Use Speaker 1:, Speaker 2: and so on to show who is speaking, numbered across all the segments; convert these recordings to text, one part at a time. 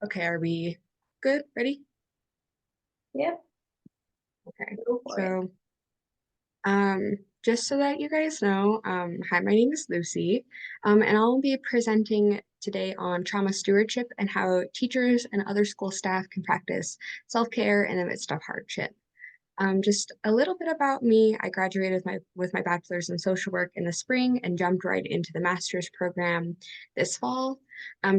Speaker 1: Okay, are we good? Ready?
Speaker 2: Yep.
Speaker 1: Okay.
Speaker 2: Go for it.
Speaker 1: So, just so that you guys know, hi, my name is Lucy, and I'll be presenting today on trauma stewardship and how teachers and other school staff can practice self-care in the midst of hardship. Just a little bit about me. I graduated with my bachelor's in social work in the spring and jumped right into the master's program this fall.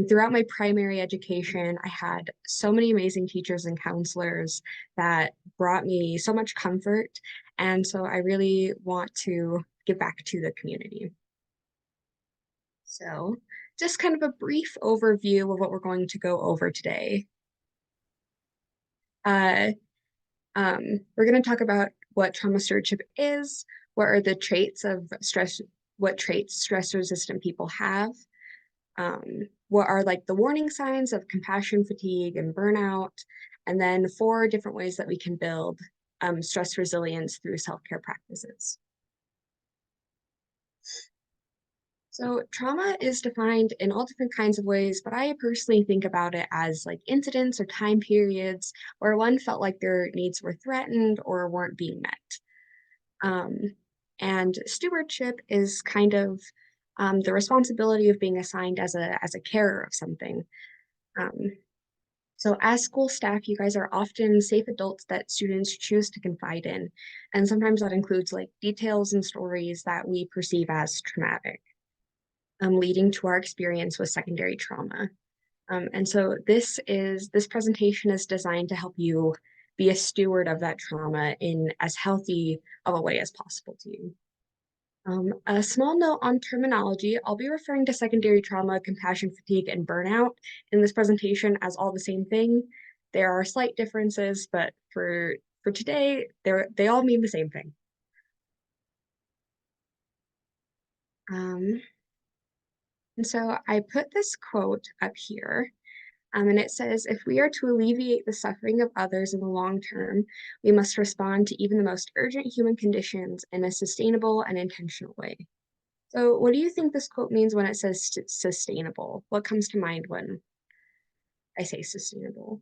Speaker 1: Throughout my primary education, I had so many amazing teachers and counselors that brought me so much comfort. And so I really want to give back to the community. So just kind of a brief overview of what we're going to go over today. Uh, we're going to talk about what trauma stewardship is, what are the traits of stress, what traits stress-resistant people have, what are like the warning signs of compassion fatigue and burnout, and then 4 different ways that we can build stress resilience through self-care practices. So trauma is defined in all different kinds of ways, but I personally think about it as like incidents or time periods where one felt like their needs were threatened or weren't being met. Um, and stewardship is kind of the responsibility of being assigned as a carer of something. Um, so as school staff, you guys are often safe adults that students choose to confide in. And sometimes that includes like details and stories that we perceive as traumatic, leading to our experience with secondary trauma. And so this presentation is designed to help you be a steward of that trauma in as healthy of a way as possible to you. A small note on terminology, I'll be referring to secondary trauma, compassion fatigue, and burnout in this presentation as all the same thing. There are slight differences, but for today, they all mean the same thing. Um, and so I put this quote up here. And it says, if we are to alleviate the suffering of others in the long term, we must respond to even the most urgent human conditions in a sustainable and intentional way. So what do you think this quote means when it says sustainable? What comes to mind when I say sustainable?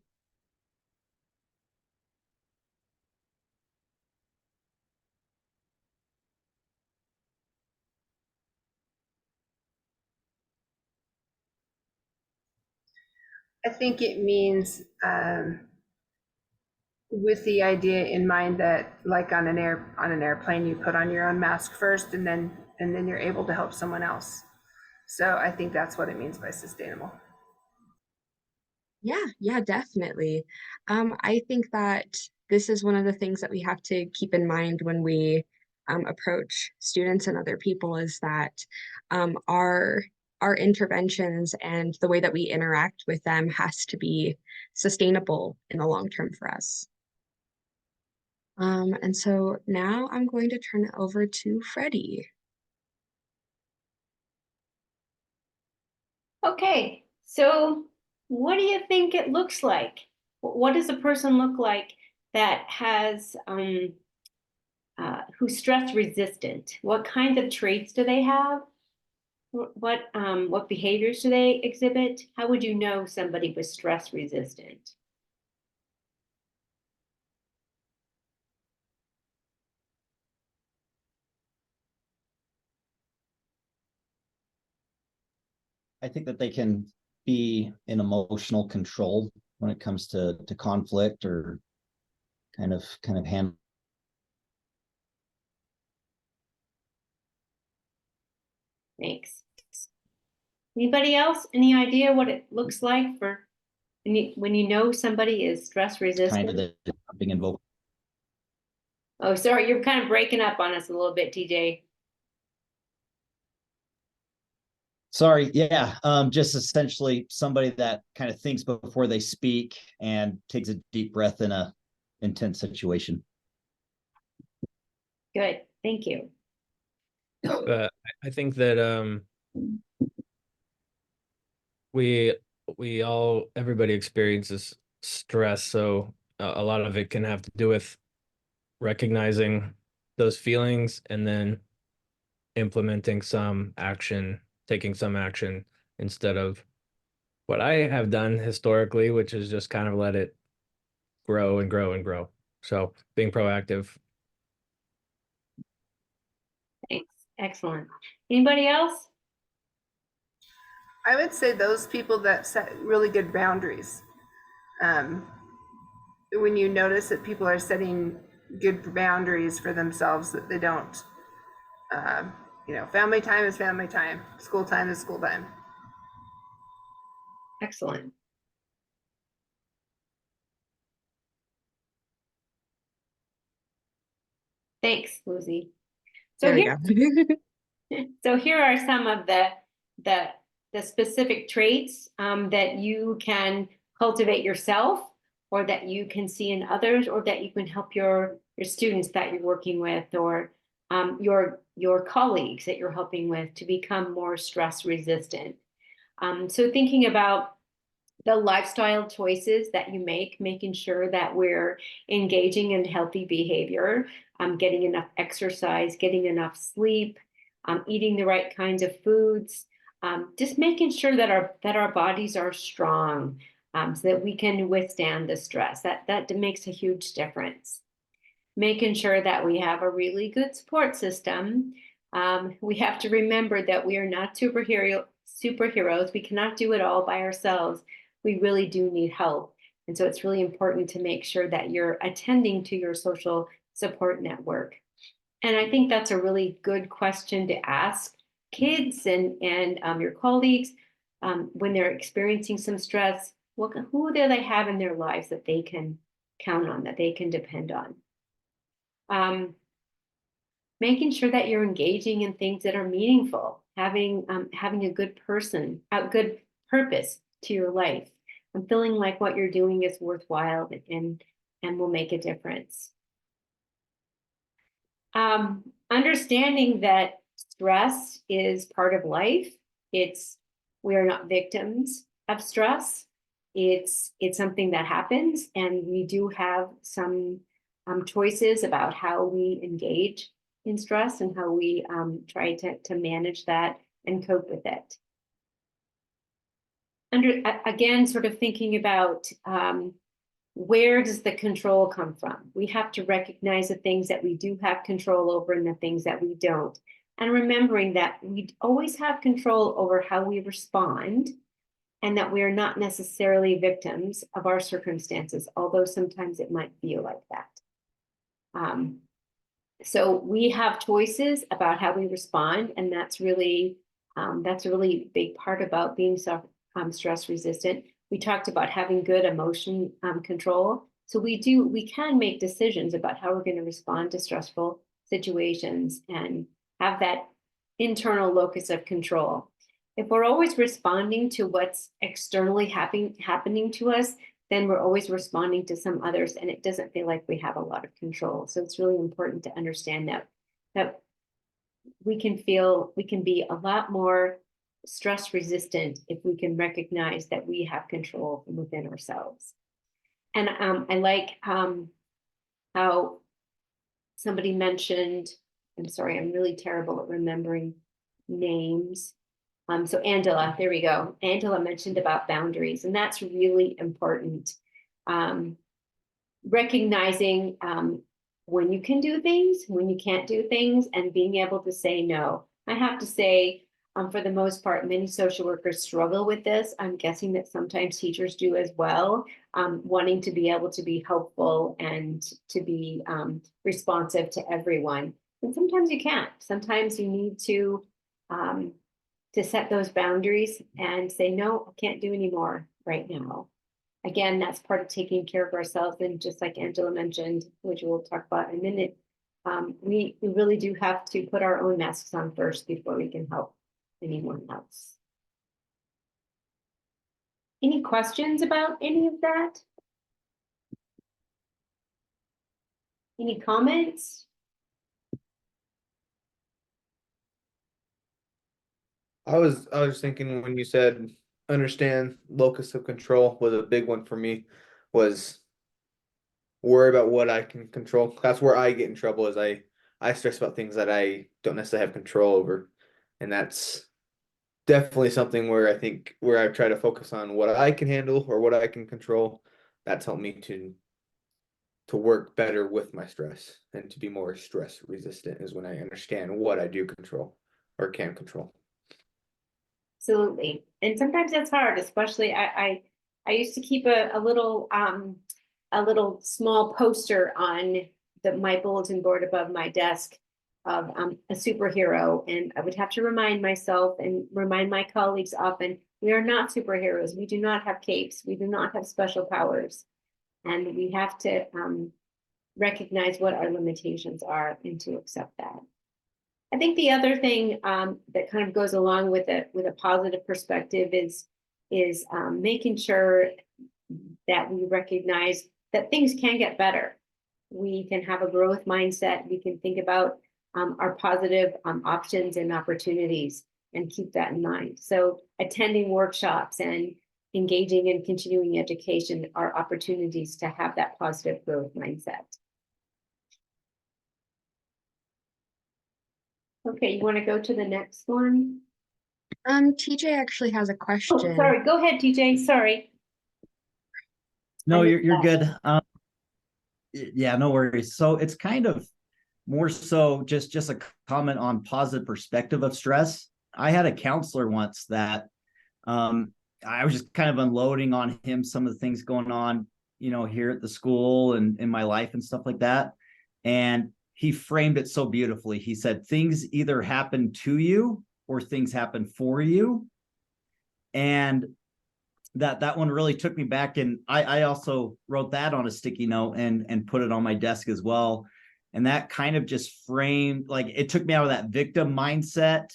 Speaker 2: I think it means with the idea in mind that, like on an airplane, you put on your own mask first, and then you're able to help someone else. So I think that's what it means by sustainable.
Speaker 1: Yeah, definitely. I think that this is one of the things that we have to keep in mind when we approach students and other people is that um, our our interventions and the way that we interact with them has to be sustainable in the long term for us. And so now I'm going to turn it over to Freddie.
Speaker 3: Okay, so what do you think it looks like? What does a person look like that has who's stress resistant? What kinds of traits do they have? What behaviors do they exhibit? How would you know somebody was stress resistant?
Speaker 4: I think that they can be in emotional control when it comes to conflict or kind of handle.
Speaker 3: Thanks. Anybody else? Any idea what it looks like for when you know somebody is stress resistant?
Speaker 4: Kind of the jumping and vocal.
Speaker 3: Oh, sorry, you're kind of breaking up on us a little bit, TJ.
Speaker 4: Sorry, yeah, just essentially somebody that kind of thinks before they speak and takes a deep breath in a intense situation.
Speaker 3: Good, thank you.
Speaker 5: I think that everybody experiences stress, so a lot of it can have to do with recognizing those feelings and then implementing some action, taking some action instead of what I have done historically, which is just kind of let it grow and grow and grow. So being proactive.
Speaker 3: Thanks. Excellent. Anybody else?
Speaker 2: I would say those people that set really good boundaries. When you notice that people are setting good boundaries for themselves, that they don't, family time is family time, school time is school time.
Speaker 3: Excellent. Thanks, Lucy. So
Speaker 1: There we
Speaker 3: here,
Speaker 1: go.
Speaker 3: so here are some of the specific traits that you can cultivate yourself, or that you can see in others, or that you can help your students that you're working with, or your colleagues that you're helping with to become more stress resistant. So thinking about the lifestyle choices that you make, making sure that we're engaging in healthy behavior, getting enough exercise, getting enough sleep, eating the right kinds of foods, just making sure that our bodies are strong, so that we can withstand the stress. That makes a huge difference. Making sure that we have a really good support system. We have to remember that we are not superheroes. We cannot do it all by ourselves. We really do need help. And so it's really important to make sure that you're attending to your social support network. And I think that's a really good question to ask kids and your colleagues when they're experiencing some stress. Who do they have in their lives that they can count on, that they can depend on? Making sure that you're engaging in things that are meaningful, having a good purpose to your life, and feeling like what you're doing is worthwhile and will make a difference. Understanding that stress is part of life. We are not victims of stress. It's something that happens, and we do have some choices about how we engage in stress and how we try to manage that and cope with it. Again, sort of thinking about where does the control come from? We have to recognize the things that we do have control over and the things that we don't. And remembering that we always have control over how we respond, and that we are not necessarily victims of our circumstances, although sometimes it might feel like that. So we have choices about how we respond, and that's a really big part about being stress resistant. We talked about having good emotion control. So we can make decisions about how we're going to respond to stressful situations and have that internal locus of control. If we're always responding to what's externally happening to us, then we're always responding to some others, and it doesn't feel like we have a lot of control. So it's really important to understand that we can be a lot more stress resistant if we can recognize that we have control from within ourselves. And I like how somebody mentioned, I'm sorry, I'm really terrible at remembering names. So Angela, there we go. Angela mentioned about boundaries, and that's really important. Recognizing when you can do things, when you can't do things, and being able to say no. I have to say, for the most part, many social workers struggle with this. I'm guessing that sometimes teachers do as well, wanting to be able to be helpful and to be responsive to everyone. And sometimes you can't. Sometimes you need to set those boundaries and say, no, I can't do any more right now. Again, that's part of taking care of ourselves. And just like Angela mentioned, which we'll talk about in a minute, we really do have to put our own masks on first before we can help anyone else. Any questions about any of that? Any comments?
Speaker 6: I was thinking when you said understand locus of control was a big one for me, was worry about what I can control. That's where I get in trouble, is I stress about things that I don't necessarily have control over. And that's definitely something where I think where I try to focus on what I can handle or what I can control. That's helped me to work better with my stress and to be more stress resistant is when I understand what I do control or can control.
Speaker 3: Absolutely. And sometimes that's hard, especially I used to keep a little small poster on my bulletin board above my desk of a superhero. And I would have to remind myself and remind my colleagues often, we are not superheroes. We do not have capes. We do not have special powers. And we have to recognize what our limitations are and to accept that. I think the other thing that kind of goes along with it, with a positive perspective, is making sure that we recognize that things can get better. We can have a growth mindset. We can think about our positive options and opportunities and keep that in mind. So attending workshops and engaging in continuing education are opportunities to have that positive growth mindset. Okay, you want to go to the next one?
Speaker 1: TJ actually has a
Speaker 3: Oh,
Speaker 1: question.
Speaker 3: sorry. Go ahead, TJ. Sorry.
Speaker 4: No, you're good. Yeah, no worries. So it's kind of more so just a comment on positive perspective of stress. I had a counselor once that I was just kind of unloading on him some of the things going on, here at the school and in my life and stuff like that. And he framed it so beautifully. He said, things either happen to you or things happen for you. And that one really took me back. And I also wrote that on a sticky note and put it on my desk as well. And that kind of just framed, like, it took me out of that victim mindset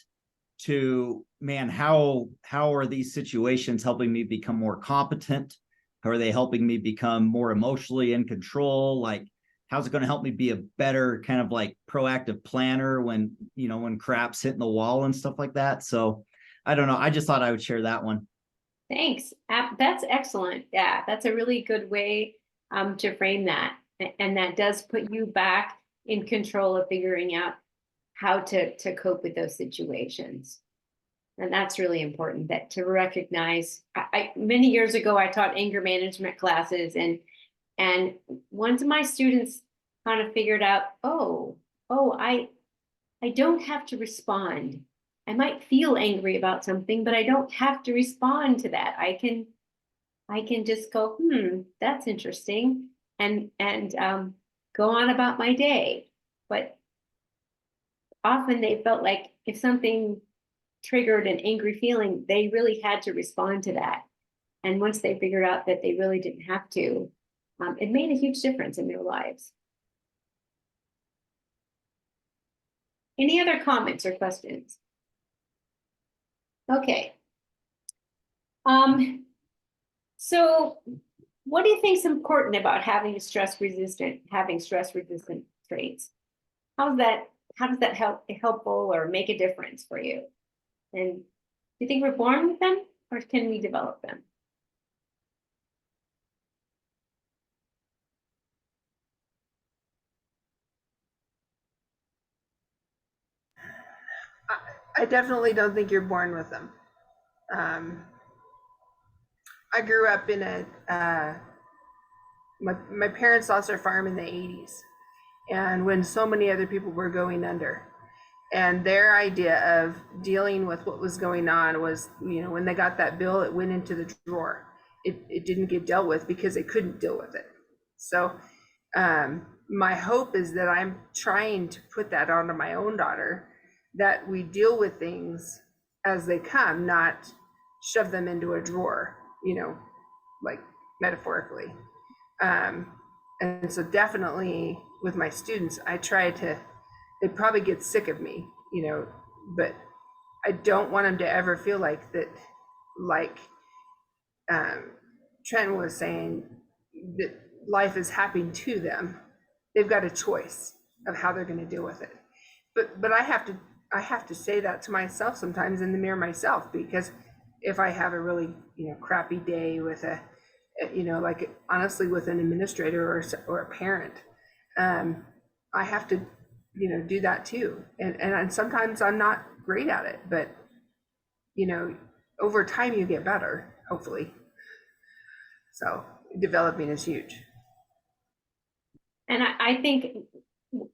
Speaker 4: to, man, how are these situations helping me become more competent? How are they helping me become more emotionally in control? Like, how's it going to help me be a better kind of like proactive planner when crap's hitting the wall and stuff like that? So I don't know. I just thought I would share that one.
Speaker 3: Thanks. That's excellent. Yeah, that's a really good way to frame that. And that does put you back in control of figuring out how to cope with those situations. And that's really important, that to recognize. Many years ago, I taught anger management classes, and once my students kind of figured out, I don't have to respond. I might feel angry about something, but I don't have to respond to that. I can just go, that's interesting, and go on about my day. But often they felt like if something triggered an angry feeling, they really had to respond to that. And once they figured out that they really didn't have to, it made a huge difference in their lives. Any other comments or questions? Okay. So what do you think is important about having stress resistant traits? How does that helpful or make a difference for you? And do you think we're born with them, or can we develop them?
Speaker 2: I definitely don't think you're born with them. I grew up in my parents lost their farm in the 80s, and when so many other people were going under. And their idea of dealing with what was going on was, when they got that bill, it went into the drawer. It didn't get dealt with because they couldn't deal with it. So my hope is that I'm trying to put that onto my own daughter, that we deal with things as they come, not shove them into a drawer, like metaphorically. And so definitely with my students, I try to, they probably get sick of me, but I don't want them to ever feel like that, like Trent was saying, that life is happening to them. They've got a choice of how they're going to deal with it. But I have to say that to myself sometimes in the mirror myself, because if I have a really, crappy day with like honestly with an administrator or a parent, I have to, do that too. And sometimes I'm not great at it, but you know, over time you get better, hopefully. So developing is huge.
Speaker 3: And I think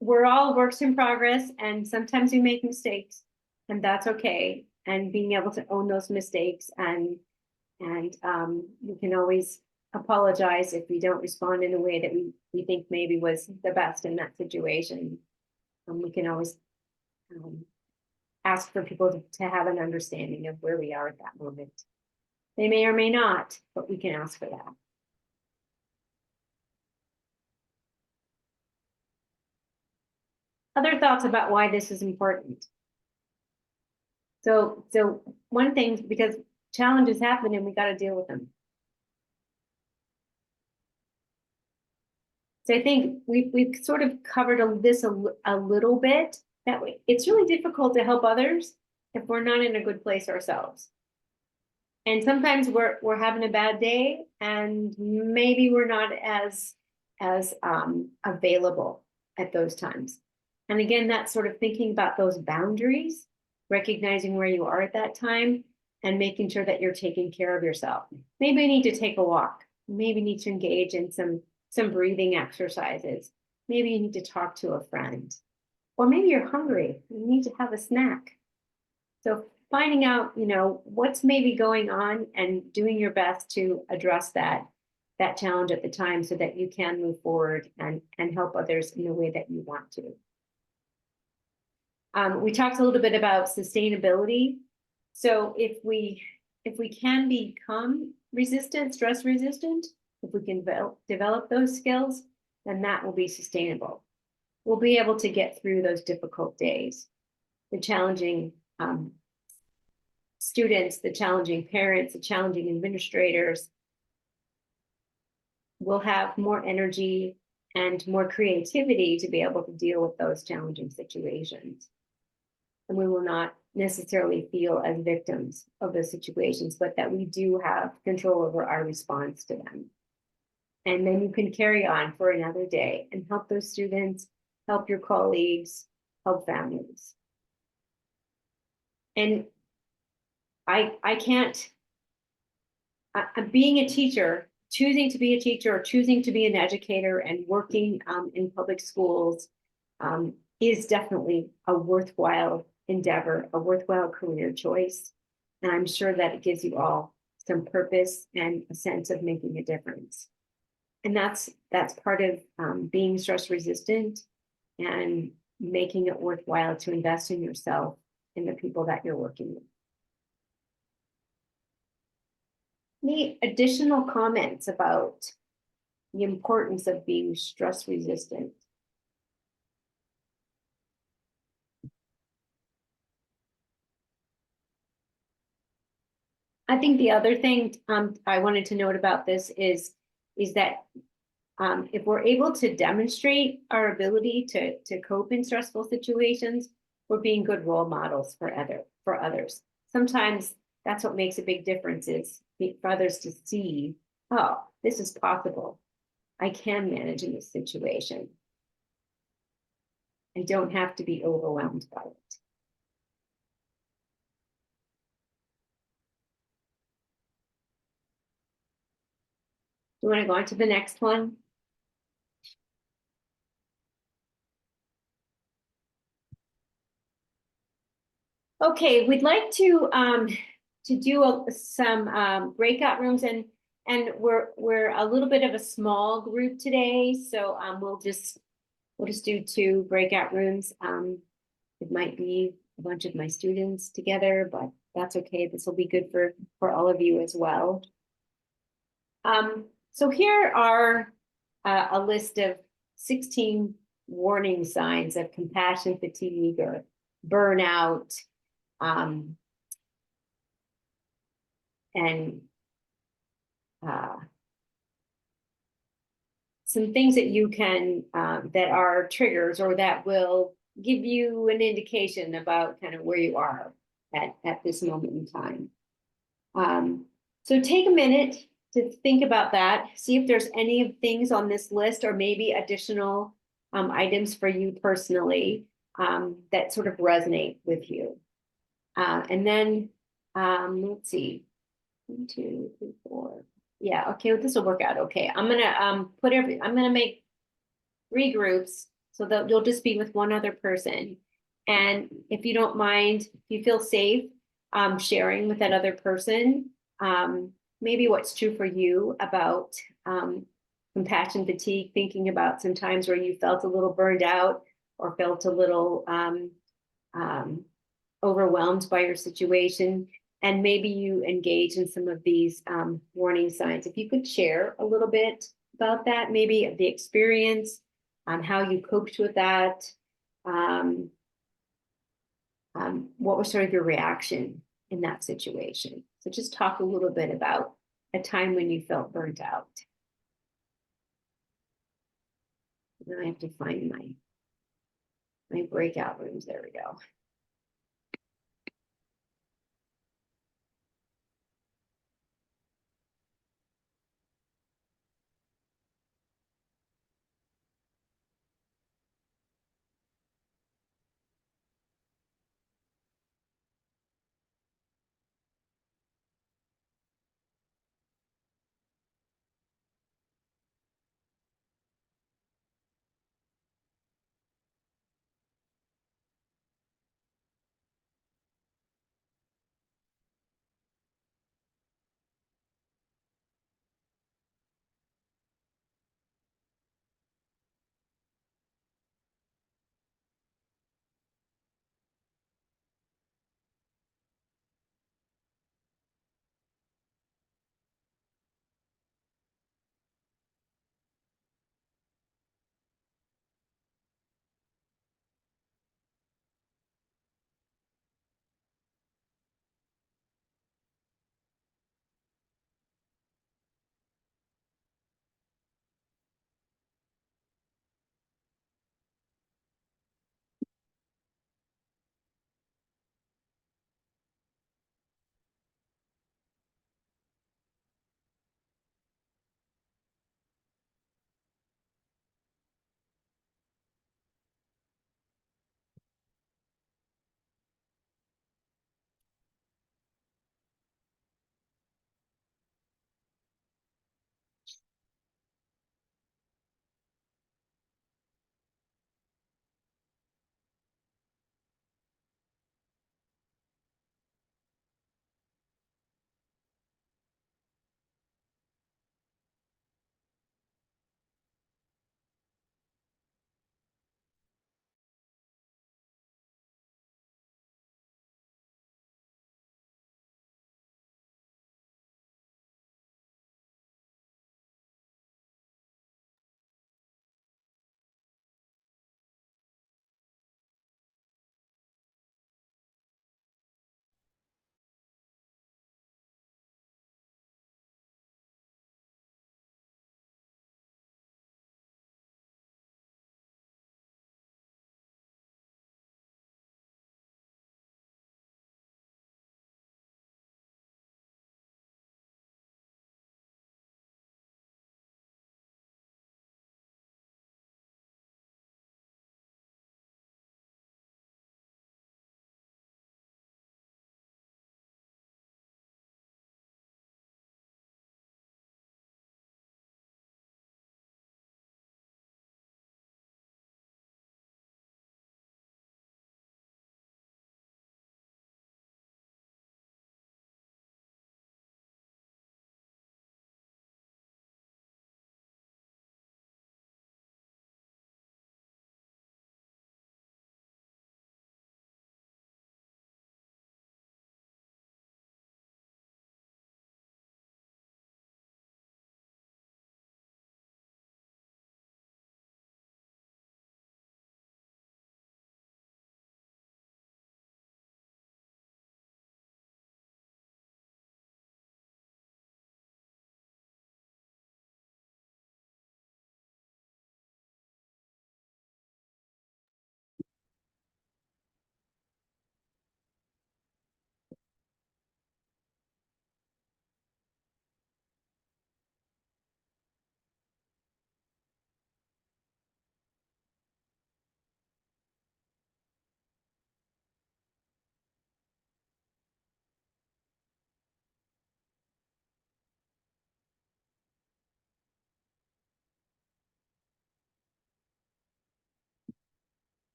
Speaker 3: we're all works in progress, and sometimes we make mistakes, and that's okay. And being able to own those mistakes, and we can always apologize if we don't respond in a way that we think maybe was the best in that situation. We can always ask for people to have an understanding of where we are at that moment. They may or may not, but we can ask for that. Other thoughts about why this is important? So one thing, because challenges happen and we got to deal with them. So I think we've sort of covered this a little bit. That way, it's really difficult to help others if we're not in a good place ourselves. And sometimes we're having a bad day, and maybe we're not as available at those times. And again, that's sort of thinking about those boundaries, recognizing where you are at that time, and making sure that you're taking care of yourself. Maybe you need to take a walk. Maybe you need to engage in some breathing exercises. Maybe you need to talk to a friend. Or maybe you're hungry, you need to have a snack. So finding out, what's maybe going on and doing your best to address that challenge at the time so that you can move forward and help others in the way that you want to. We talked a little bit about sustainability. So if we can become resistant, stress resistant, if we can develop those skills, then that will be sustainable. We'll be able to get through those difficult days, the challenging students, the challenging parents, the challenging administrators. We'll have more energy and more creativity to be able to deal with those challenging situations. And we will not necessarily feel as victims of those situations, but that we do have control over our response to them. And then you can carry on for another day and help those students, help your colleagues, help families. And I can't, being a teacher, choosing to be a teacher or choosing to be an educator and working in public schools is definitely a worthwhile endeavor, a worthwhile career choice. And I'm sure that it gives you all some purpose and a sense of making a difference. And that's part of being stress resistant and making it worthwhile to invest in yourself and the people that you're working with. Any additional comments about the importance of being stress resistant? I think the other thing I wanted to note about this is that if we're able to demonstrate our ability to cope in stressful situations, we're being good role models for others. Sometimes that's what makes a big difference, is for others to see, oh, this is possible. I can manage in this situation. I don't have to be overwhelmed by it. You want to go on to the next one? Okay, we'd like to do some breakout rooms, and we're a little bit of a small group today, so we'll just do 2 breakout rooms. It might be a bunch of my students together, but that's okay. This will be good for all of you as well. So here are a list of 16 warning signs of compassion fatigue or burnout, and some things that you can that are triggers or that will give you an indication about kind of where you are at this moment in time. So take a minute to think about that, see if there's any things on this list or maybe additional items for you personally that sort of resonate with you. And then Let's see. 1, 2, 3, 4. Yeah, okay, well, this will work out okay. I'm gonna I'm gonna make 3 groups so that you'll just be with one other person. And if you don't mind, if you feel safe sharing with that other person, maybe what's true for you about compassion fatigue, thinking about some times where you felt a little burned out or felt a little um, overwhelmed by your situation. And maybe you engage in some of these warning signs. If you could share a little bit about that, maybe the experience, how you coped with that. Um, what was sort of your reaction in that situation? So just talk a little bit about a time when you felt burnt out. Then I have to find my breakout rooms. There we go.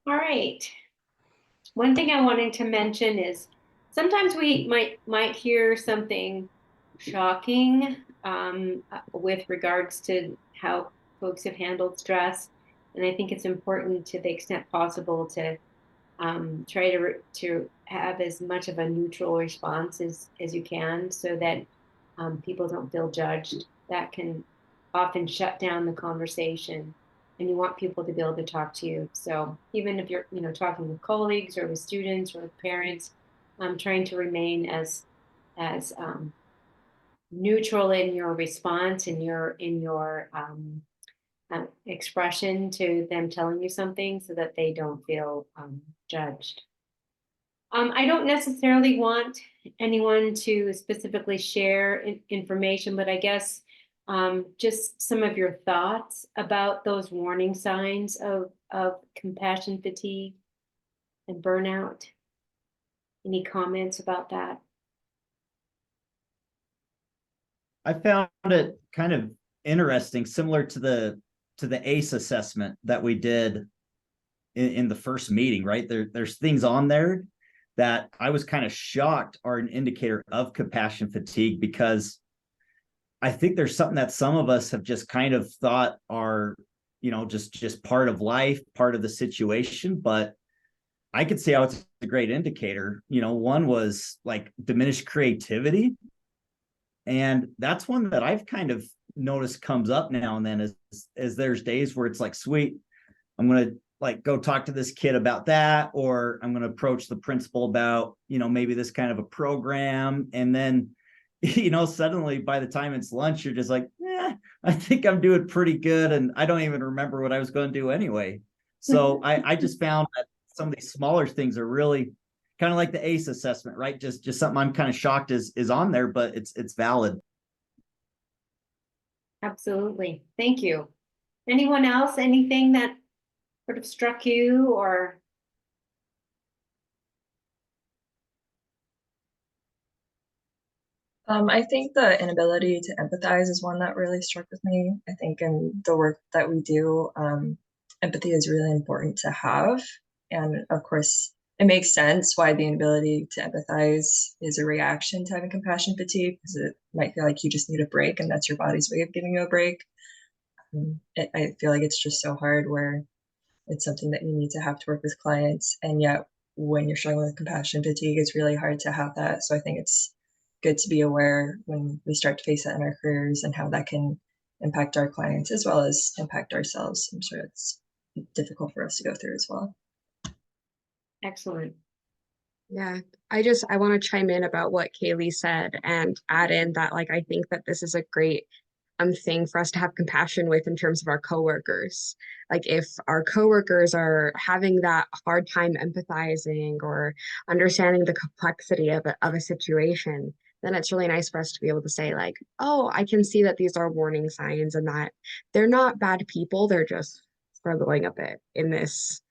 Speaker 3: All right. One thing I wanted to mention is sometimes we might hear something shocking with regards to how folks have handled stress, and I think it's important to the extent possible to try to have as much of a neutral response as you can, so that people don't feel judged. That can often shut down the conversation, and you want people to be able to talk to you. So even if you're, talking with colleagues or with students or with parents, trying to remain as neutral in your response, in your expression to them telling you something, so that they don't feel judged. I don't necessarily want anyone to specifically share information, but I guess just some of your thoughts about those warning signs of compassion fatigue and burnout. Any comments about that?
Speaker 4: I found it kind of interesting, similar to the ACE assessment that we did in the first meeting, right? There's things on there that I was kind of shocked are an indicator of compassion fatigue, because I think there's something that some of us have just kind of thought are, just part of life, part of the situation. But I could see how it's a great indicator. One was like diminished creativity. And that's one that I've kind of noticed comes up now and then, as there's days where it's like, sweet, I'm going to like go talk to this kid about that, or I'm going to approach the principal about, maybe this kind of a program. And then, suddenly by the time it's lunch, you're just like, I think I'm doing pretty good. And I don't even remember what I was going to do anyway. So I just found that some of these smaller things are really kind of like the ACE assessment, right? Just something I'm kind of shocked is on there, but it's valid.
Speaker 3: Absolutely. Thank you. Anyone else? Anything that sort of struck you or?
Speaker 7: I think the inability to empathize is one that really struck with me. I think in the work that we do, empathy is really important to have. And of course, it makes sense why the inability to empathize is a reaction to having compassion fatigue, because it might feel like you just need a break, and that's your body's way of giving you a break. I feel like it's just so hard where it's something that you need to have to work with clients. And yet, when you're struggling with compassion fatigue, it's really hard to have that. So I think it's good to be aware when we start to face that in our careers, and how that can impact our clients as well as impact ourselves. I'm sure it's difficult for us to go through as well.
Speaker 3: Excellent.
Speaker 1: Yeah, I want to chime in about what Kaylee said and add in that, like, I think that this is a great thing for us to have compassion with in terms of our coworkers. Like, if our coworkers are having that hard time empathizing or understanding the complexity of a situation, then it's really nice for us to be able to say, like, oh, I can see that these are warning signs and that they're not bad people, they're just struggling a bit in this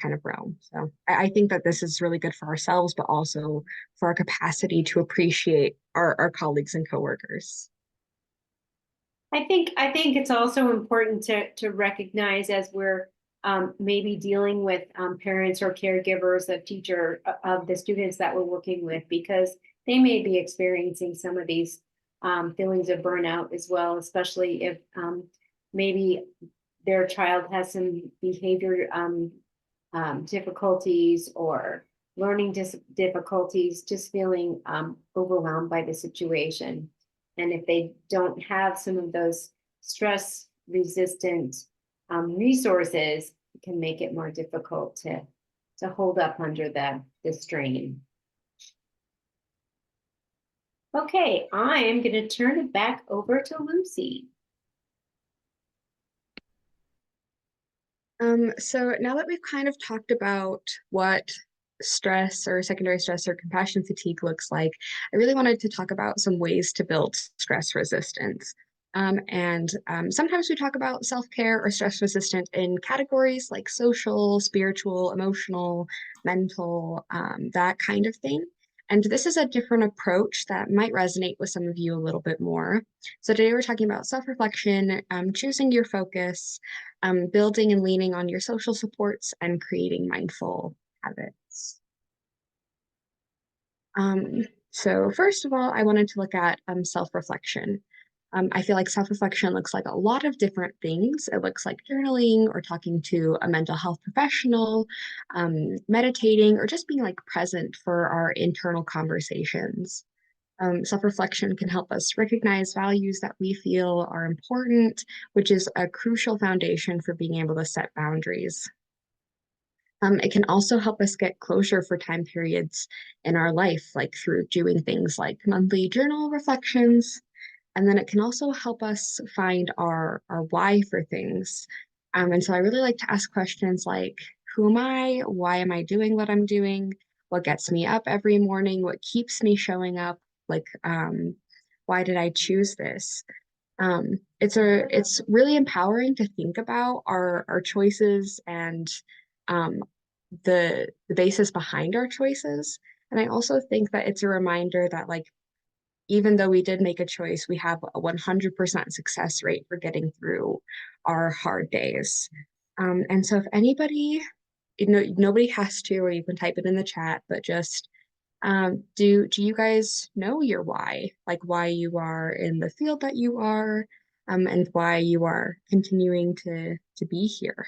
Speaker 1: kind of realm. So I think that this is really good for ourselves, but also for our capacity to appreciate our colleagues and coworkers.
Speaker 3: I think it's also important to recognize, as we're maybe dealing with parents or caregivers of the students that we're working with, because they may be experiencing some of these feelings of burnout as well, especially if maybe their child has some behavior difficulties or learning difficulties, just feeling overwhelmed by the situation. And if they don't have some of those stress resistant resources, it can make it more difficult to hold up under the strain. Okay, I am going to turn it back over to Lucy.
Speaker 1: So now that we've kind of talked about what stress or secondary stress or compassion fatigue looks like, I really wanted to talk about some ways to build stress resistance. Sometimes we talk about self-care or stress resistant in categories like social, spiritual, emotional, mental, that kind of thing. And this is a different approach that might resonate with some of you a little bit more. So today we're talking about self-reflection, choosing your focus, building and leaning on your social supports, and creating mindful habits. So first of all, I wanted to look at self-reflection. I feel like self-reflection looks like a lot of different things. It looks like journaling or talking to a mental health professional, meditating, or just being like present for our internal conversations. Self-reflection can help us recognize values that we feel are important, which is a crucial foundation for being able to set boundaries. It can also help us get closure for time periods in our life, like through doing things like monthly journal reflections. And then it can also help us find our why for things. And so I really like to ask questions like, who am I? Why am I doing what I'm doing? What gets me up every morning? What keeps me showing up? Like, why did I choose this? It's really empowering to think about our choices and um, the basis behind our choices. And I also think that it's a reminder that like even though we did make a choice, we have a 100% success rate for getting through our hard days. And so if anybody, nobody has to, or you can type it in the chat, but just do you guys know your why? Like why you are in the field that you are, and why you are continuing to be here?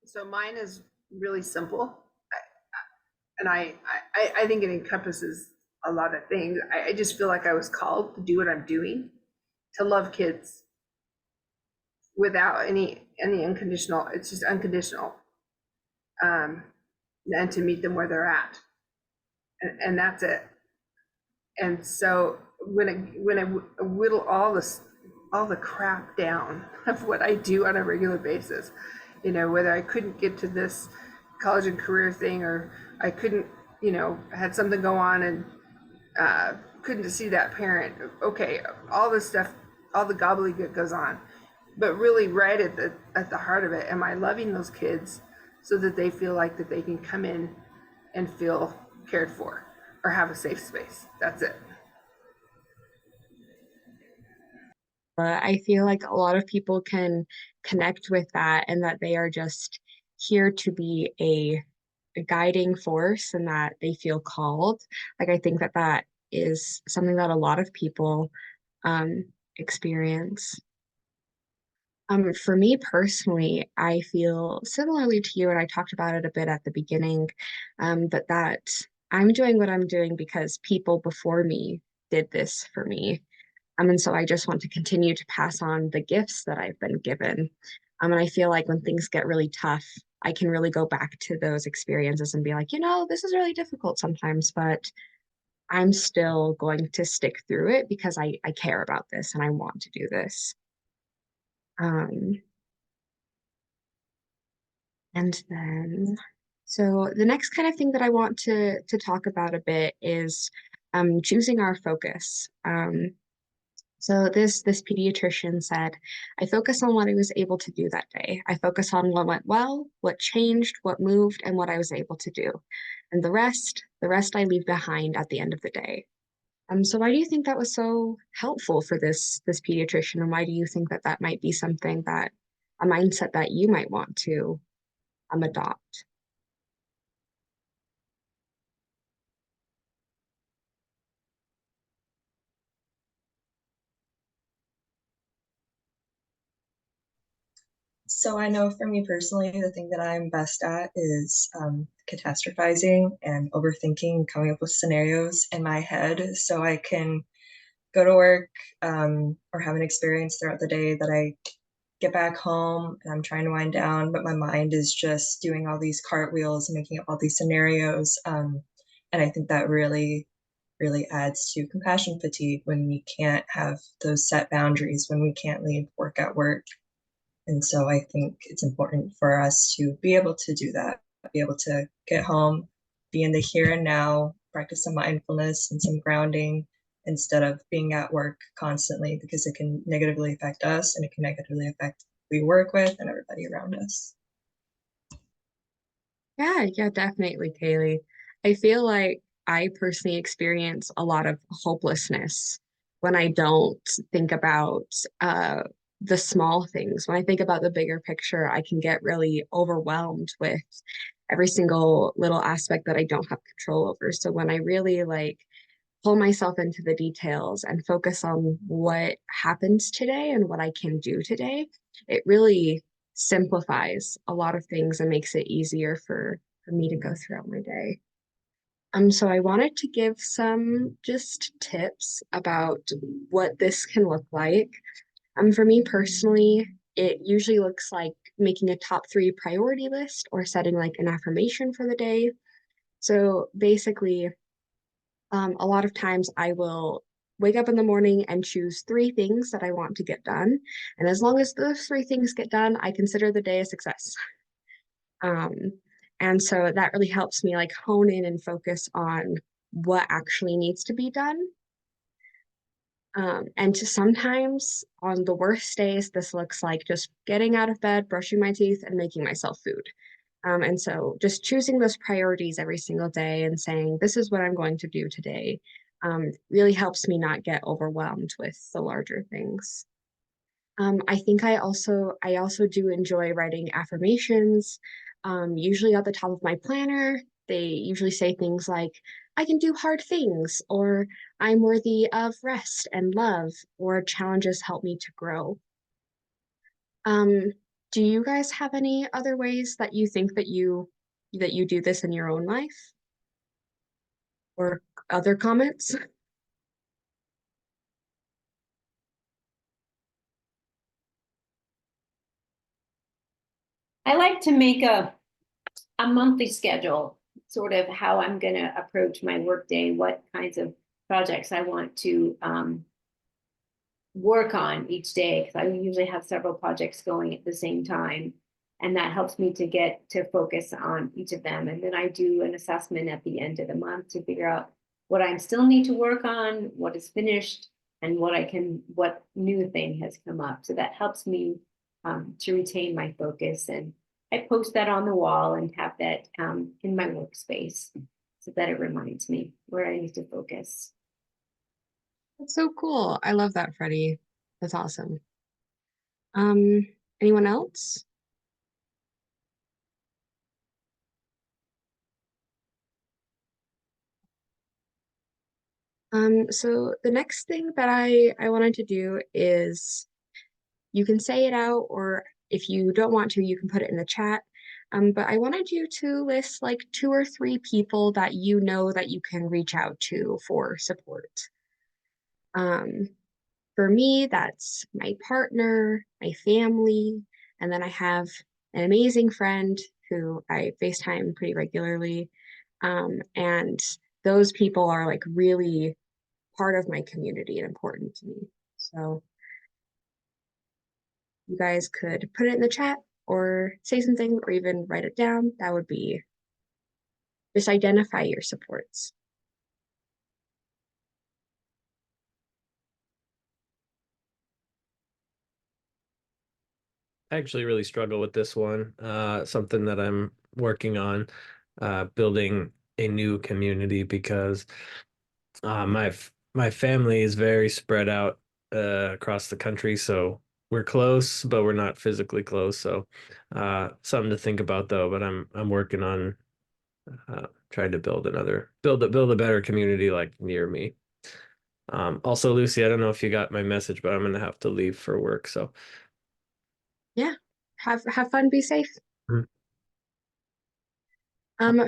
Speaker 2: So mine is really simple, and I think it encompasses a lot of things. I just feel like I was called to do what I'm doing, to love kids without any unconditional. It's just unconditional, and to meet them where they're at, and that's it. And so when I whittle all the crap down of what I do on a regular basis, whether I couldn't get to this college and career thing, or I couldn't, had something go on and couldn't see that parent. Okay, all this stuff, all the gobbledygook goes on, but really, right at the heart of it, am I loving those kids so that they feel like that they can come in and feel cared for or have a safe space? That's it.
Speaker 1: I feel like a lot of people can connect with that and that they are just here to be a guiding force and that they feel called. Like I think that that is something that a lot of people experience. For me personally, I feel similarly to you, and I talked about it a bit at the beginning, but that I'm doing what I'm doing because people before me did this for me. And so I just want to continue to pass on the gifts that I've been given. And I feel like when things get really tough, I can really go back to those experiences and be like, this is really difficult sometimes, but I'm still going to stick through it because I care about this and I want to do this. Um, and then, so the next kind of thing that I want to talk about a bit is choosing our focus. So this pediatrician said, I focus on what I was able to do that day. I focus on what went well, what changed, what moved, and what I was able to do. And the rest I leave behind at the end of the day. So why do you think that was so helpful for this pediatrician, and why do you think that that might be something that a mindset that you might want to adopt?
Speaker 7: So I know for me personally, the thing that I'm best at is catastrophizing and overthinking, coming up with scenarios in my head so I can go to work or have an experience throughout the day that I get back home and I'm trying to wind down, but my mind is just doing all these cartwheels and making up all these scenarios. And I think that really, really adds to compassion fatigue when we can't have those set boundaries, when we can't leave work at work. And so I think it's important for us to be able to do that, be able to get home, be in the here and now, practice some mindfulness and some grounding, instead of being at work constantly, because it can negatively affect us and it can negatively affect who we work with and everybody around us.
Speaker 1: Yeah, definitely, Kaylee. I feel like I personally experience a lot of hopelessness when I don't think about the small things. When I think about the bigger picture, I can get really overwhelmed with every single little aspect that I don't have control over. So when I really like pull myself into the details and focus on what happens today and what I can do today, it really simplifies a lot of things and makes it easier for me to go throughout my day. So I wanted to give some just tips about what this can look like. For me personally, it usually looks like making a top 3 priority list or setting like an affirmation for the day. So basically, a lot of times I will wake up in the morning and choose 3 things that I want to get done. And as long as those 3 things get done, I consider the day a success. Um, and so that really helps me like hone in and focus on what actually needs to be done. And to sometimes on the worst days, this looks like just getting out of bed, brushing my teeth, and making myself food. And so just choosing those priorities every single day and saying, this is what I'm going to do today, really helps me not get overwhelmed with the larger things. I think I also do enjoy writing affirmations, usually at the top of my planner. They usually say things like, I can do hard things, or I'm worthy of rest and love, or challenges help me to grow. Um, do you guys have any other ways that you think that you do this in your own life? Or other comments?
Speaker 3: I like to make a monthly schedule, sort of how I'm going to approach my workday, what kinds of projects I want to work on each day, because I usually have several projects going at the same time. And that helps me to get to focus on each of them. And then I do an assessment at the end of the month to figure out what I still need to work on, what is finished, and what new thing has come up. So that helps me to retain my focus. And I post that on the wall and have that in my workspace so that it reminds me where I need to focus.
Speaker 1: That's so cool. I love that, Freddie. That's awesome. Um, Anyone else? So the next thing that I wanted to do is you can say it out, or if you don't want to, you can put it in the chat. But I wanted you to list like 2 or 3 people that you know that you can reach out to for support. Um, for me, that's my partner, my family, and then I have an amazing friend who I FaceTime pretty regularly. And those people are like really part of my community and important to me. So you guys could put it in the chat or say something or even write it down. That would be just identify your supports.
Speaker 5: I actually really struggle with this one. Something that I'm working on, building a new community because my family is very spread out across the country, so we're close, but we're not physically close. So something to think about though. But I'm working on trying to build a better community like near me. Also, Lucy, I don't know if you got my message, but I'm gonna have to leave for work. So
Speaker 1: Yeah. Have fun, be safe.
Speaker 5: Mhm.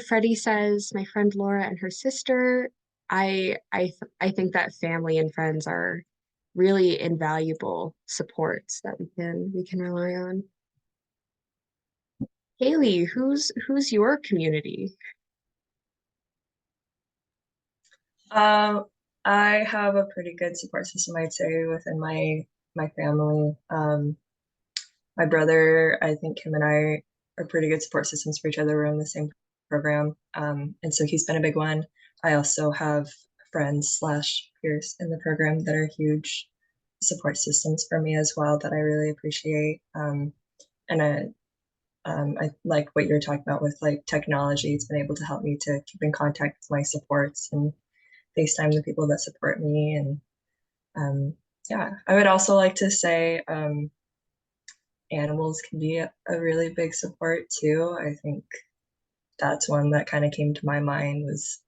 Speaker 1: Freddie says my friend Laura and her sister. I think that family and friends are really invaluable supports that we can rely on. Haley, who's your community?
Speaker 7: Um, I have a pretty good support system, I'd say, within my family. My brother, I think him and I are pretty good support systems for each other. We're in the same program, and so he's been a big one. I also have friends slash peers in the program that are huge support systems for me as well that I really appreciate. And I like what you're talking about with like technology. It's been able to help me to keep in contact with my supports and FaceTime the people that support me. And yeah, I would also like to say animals can be a really big support too. I think that's one that kind of came to my mind was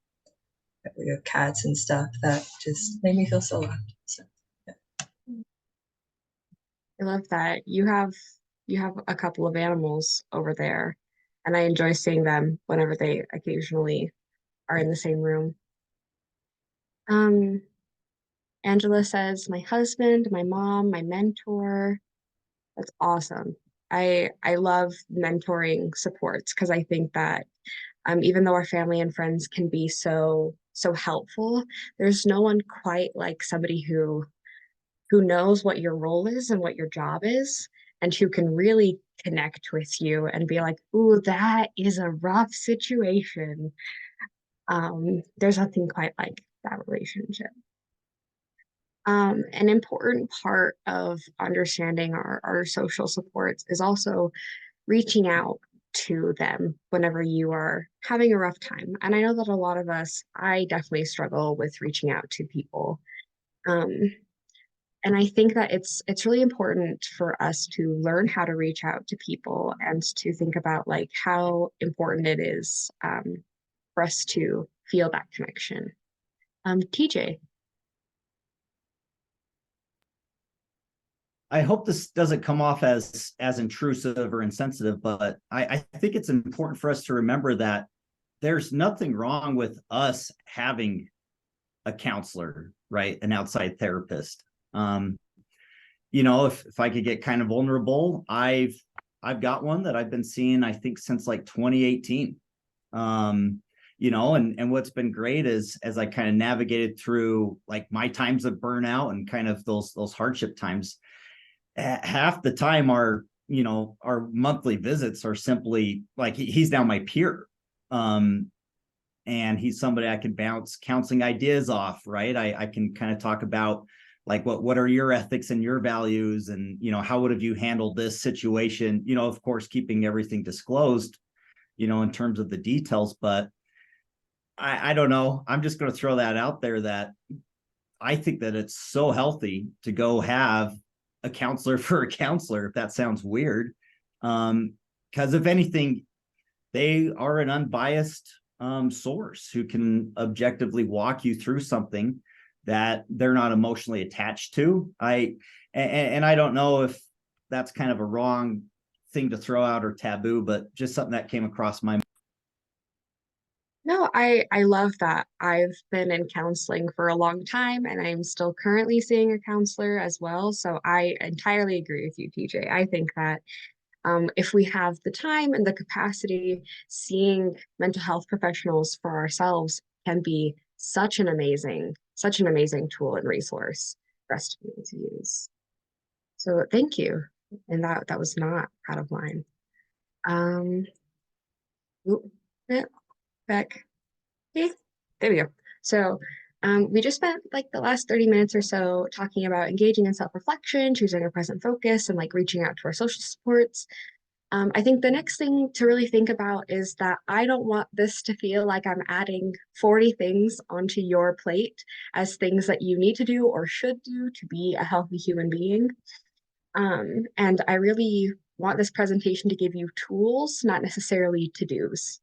Speaker 7: we have cats and stuff that just made me feel so loved. So yeah.
Speaker 1: I love that. You have a couple of animals over there, and I enjoy seeing them whenever they occasionally are in the same room. Um, Angela says, my husband, my mom, my mentor. That's awesome. I love mentoring supports because I think that even though our family and friends can be so helpful, there's no one quite like somebody who knows what your role is and what your job is, and who can really connect with you and be like, "Ooh, that is a rough situation." There's nothing quite like that relationship. An important part of understanding our social supports is also reaching out to them whenever you are having a rough time. And I know that a lot of us, I definitely struggle with reaching out to people. Um, and I think that it's really important for us to learn how to reach out to people and to think about like how important it is for us to feel that connection. TJ.
Speaker 4: I hope this doesn't come off as intrusive or insensitive, but I think it's important for us to remember that there's nothing wrong with us having a counselor, right? An outside therapist. If I could get kind of vulnerable, I've got one that I've been seeing, I think, since like 2018. And what's been great is as I kind of navigated through like my times of burnout and kind of those hardship times, half the time our monthly visits are simply like he's now my peer. And he's somebody I can bounce counseling ideas off, right? I can kind of talk about like what are your ethics and your values, and how would have you handled this situation, of course keeping everything disclosed in terms of the details. But I don't know, I'm just going to throw that out there that I think that it's so healthy to go have a counselor for a counselor, if that sounds weird. Because if anything, they are an unbiased source who can objectively walk you through something that they're not emotionally attached to. I don't know if that's kind of a wrong thing to throw out or taboo, but just something that came across my mind.
Speaker 1: No, I love that. I've been in counseling for a long time and I'm still currently seeing a counselor as well. So I entirely agree with you, TJ. I think that if we have the time and the capacity, seeing mental health professionals for ourselves can be such an amazing tool and resource for us to be able to use. So thank you. And that was not out of line. Um, oop, yeah, back. Okay, there we go. So we just spent like the last 30 minutes or so talking about engaging in self-reflection, choosing a present focus, and like reaching out to our social supports. I think the next thing to really think about is that I don't want this to feel like I'm adding 40 things onto your plate as things that you need to do or should do to be a healthy human being. And I really want this presentation to give you tools, not necessarily to-dos.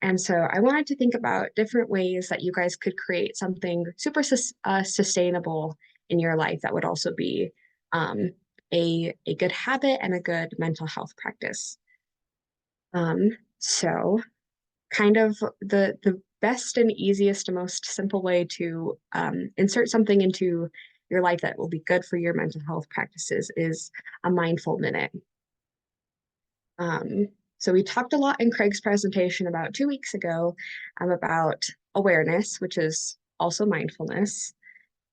Speaker 1: And so I wanted to think about different ways that you guys could create something super sustainable in your life that would also be a good habit and a good mental health practice. So kind of the best and easiest and most simple way to insert something into your life that will be good for your mental health practices is a mindful minute. So we talked a lot in Craig's presentation about 2 weeks ago about awareness, which is also mindfulness.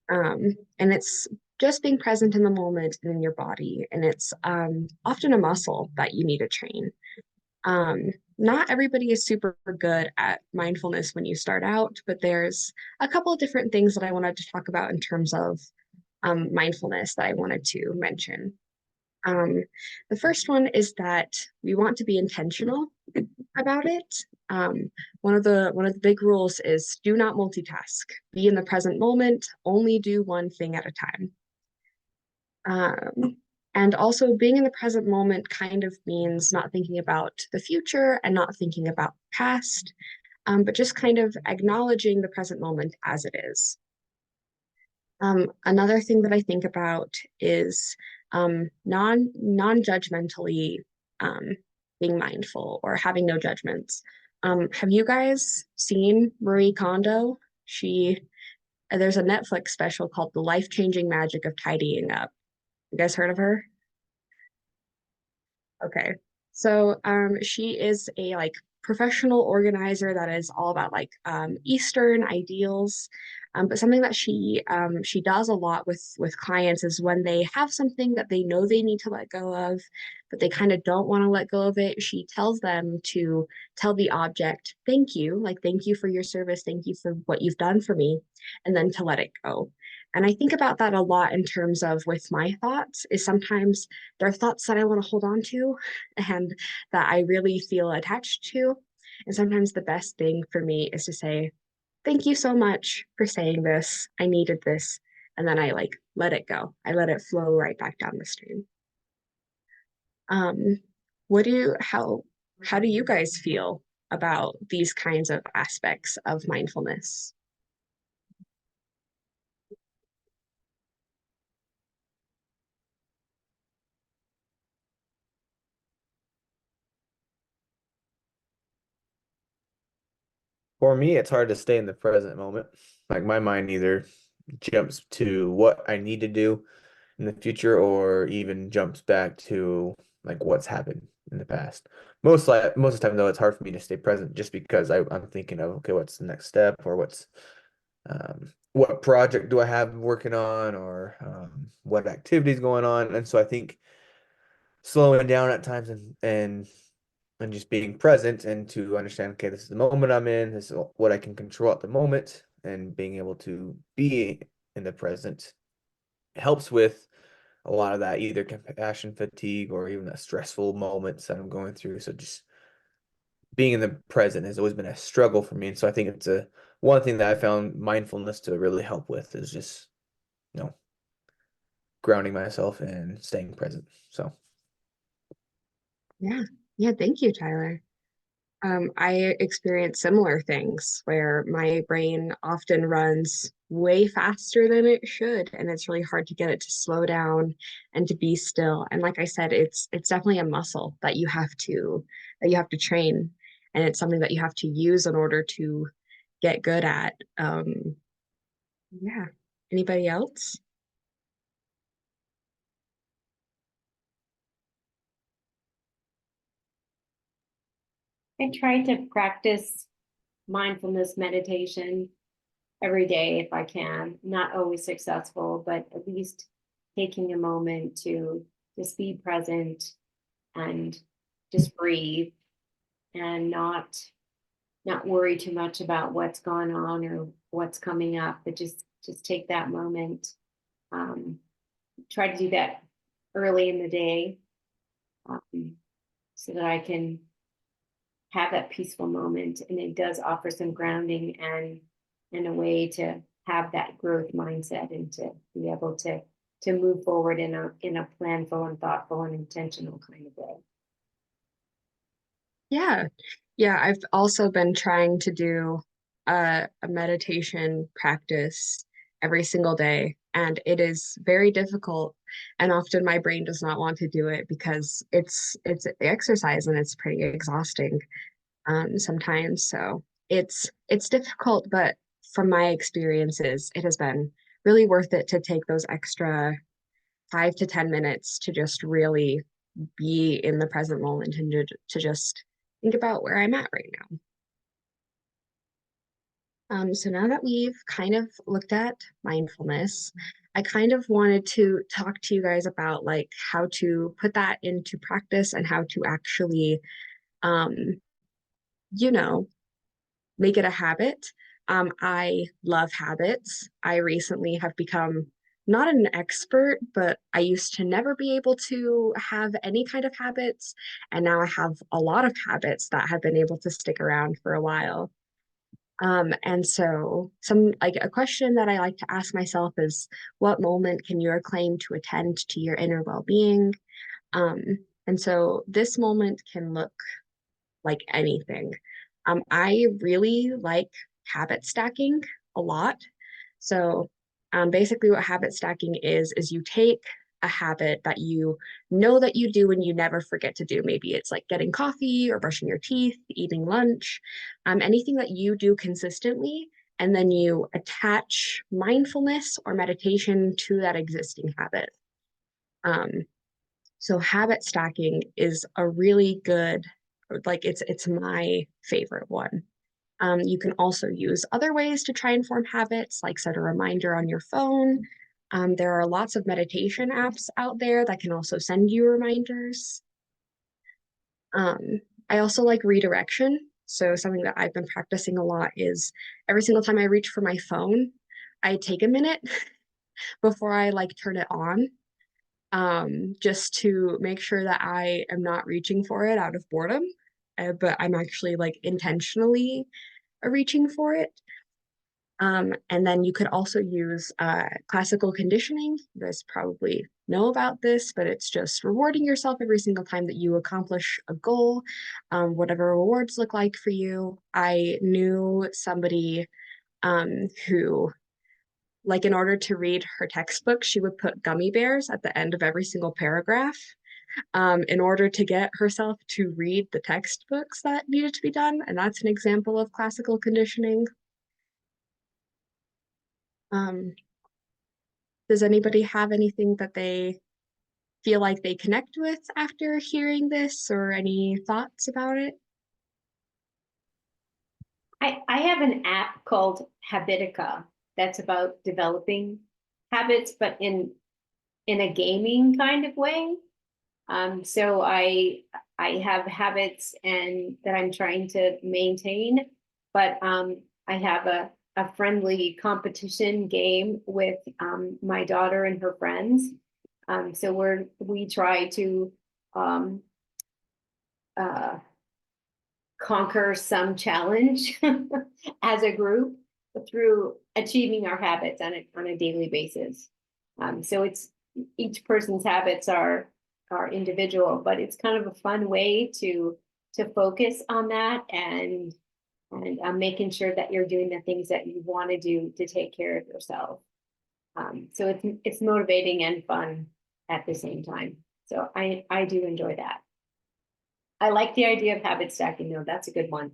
Speaker 1: And it's just being present in the moment and in your body. And it's often a muscle that you need to train. not everybody is super good at mindfulness when you start out, but there's a couple of different things that I wanted to talk about in terms of mindfulness that I wanted to mention. Um, the first one is that we want to be intentional about it. One of the big rules is do not multitask. Be in the present moment. Only do one thing at a time. And also being in the present moment kind of means not thinking about the future and not thinking about the past, but just kind of acknowledging the present moment as it is. Another thing that I think about is non-judgmentally being mindful or having no judgments. Have you guys seen Marie Kondo? There's a Netflix special called The Life-Changing Magic of Tidying Up. You guys heard of her? Okay. So she is a like professional organizer that is all about like Eastern ideals. But something that she does a lot with clients is when they have something that they know they need to let go of, but they kind of don't want to let go of it, she tells them to tell the object, thank you, like thank you for your service, thank you for what you've done for me, and then to let it go. And I think about that a lot in terms of with my thoughts, is sometimes there are thoughts that I want to hold on to and that I really feel attached to. And sometimes the best thing for me is to say, thank you so much for saying this. I needed this. And then I like let it go. I let it flow right back down the stream. Um, what do you, how do you guys feel about these kinds of aspects of mindfulness?
Speaker 6: For me, it's hard to stay in the present moment. Like my mind either jumps to what I need to do in the future or even jumps back to like what's happened in the past. Most of the time though, it's hard for me to stay present just because I'm thinking of okay, what's the next step or what project do I have working on or what activities going on. And so I think slowing down at times and just being present and to understand, okay, this is the moment I'm in, this is what I can control at the moment, and being able to be in the present helps with a lot of that, either compassion fatigue or even the stressful moments that I'm going through. So just being in the present has always been a struggle for me. And so I think it's a one thing that I found mindfulness to really help with is just, you know, grounding myself and staying present. So
Speaker 1: Yeah. Yeah, thank you, Tyler. I experience similar things where my brain often runs way faster than it should, and it's really hard to get it to slow down and to be still. And like I said, it's definitely a muscle that you have to train, and it's something that you have to use in order to get good at. Yeah. Anybody else?
Speaker 3: I try to practice mindfulness meditation every day if I can. Not always successful, but at least taking a moment to just be present and just breathe and not worry too much about what's going on or what's coming up, but just take that moment. Um, Try to do that early in the day, so that I can have that peaceful moment. And it does offer some grounding and a way to have that growth mindset and to be able to move forward in a planful and thoughtful and intentional kind of way.
Speaker 1: Yeah. Yeah, I've also been trying to do a meditation practice every single day, and it is very difficult. And often my brain does not want to do it because it's exercise and it's pretty exhausting sometimes. So it's difficult, but from my experiences, it has been really worth it to take those extra 5 to 10 minutes to just really be in the present moment and to just think about where I'm at right now. So now that we've kind of looked at mindfulness, I kind of wanted to talk to you guys about like how to put that into practice and how to actually um, you know, make it a habit. I love habits. I recently have become not an expert, but I used to never be able to have any kind of habits. And now I have a lot of habits that have been able to stick around for a while. And so some like a question that I like to ask myself is, what moment can you reclaim to attend to your inner well-being? Um, and so this moment can look like anything. I really like habit stacking a lot. So basically what habit stacking is you take a habit that you know that you do and you never forget to do. Maybe it's like getting coffee or brushing your teeth, eating lunch, anything that you do consistently, and then you attach mindfulness or meditation to that existing habit. Um, so habit stacking is a really good, like it's my favorite one. You can also use other ways to try and form habits, like set a reminder on your phone. There are lots of meditation apps out there that can also send you reminders. I also like redirection. So something that I've been practicing a lot is every single time I reach for my phone, I take a minute before I like turn it on, just to make sure that I am not reaching for it out of boredom, but I'm actually like intentionally reaching for it. And then you could also use classical conditioning. You guys probably know about this, but it's just rewarding yourself every single time that you accomplish a goal, whatever rewards look like for you. I knew somebody who, like, in order to read her textbook, she would put gummy bears at the end of every single paragraph, in order to get herself to read the textbooks that needed to be done. And that's an example of classical conditioning. Um, does anybody have anything that they feel like they connect with after hearing this, or any thoughts about it?
Speaker 3: I have an app called Habitica that's about developing habits, but in a gaming kind of way. So I have habits and that I'm trying to maintain, but I have a friendly competition game with my daughter and her friends. So we try to um, uh, conquer some challenge as a group through achieving our habits on a daily basis. So it's each person's habits are individual, but it's kind of a fun way to focus on that and making sure that you're doing the things that you want to do to take care of yourself. So it's motivating and fun at the same time. So I do enjoy that. I like the idea of habit stacking though. That's a good one.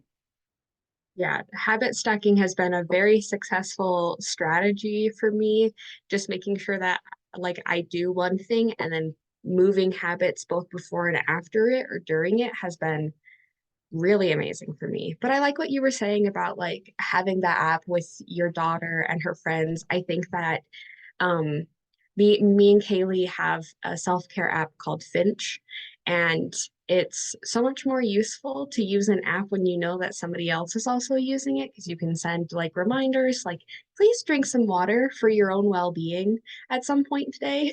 Speaker 1: Yeah, habit stacking has been a very successful strategy for me, just making sure that like I do one thing and then moving habits both before and after it or during it has been really amazing for me. But I like what you were saying about like having that app with your daughter and her friends. I think that um me and Kaylee have a self-care app called Finch, and it's so much more useful to use an app when you know that somebody else is also using it, because you can send like reminders like, please drink some water for your own well-being at some point today.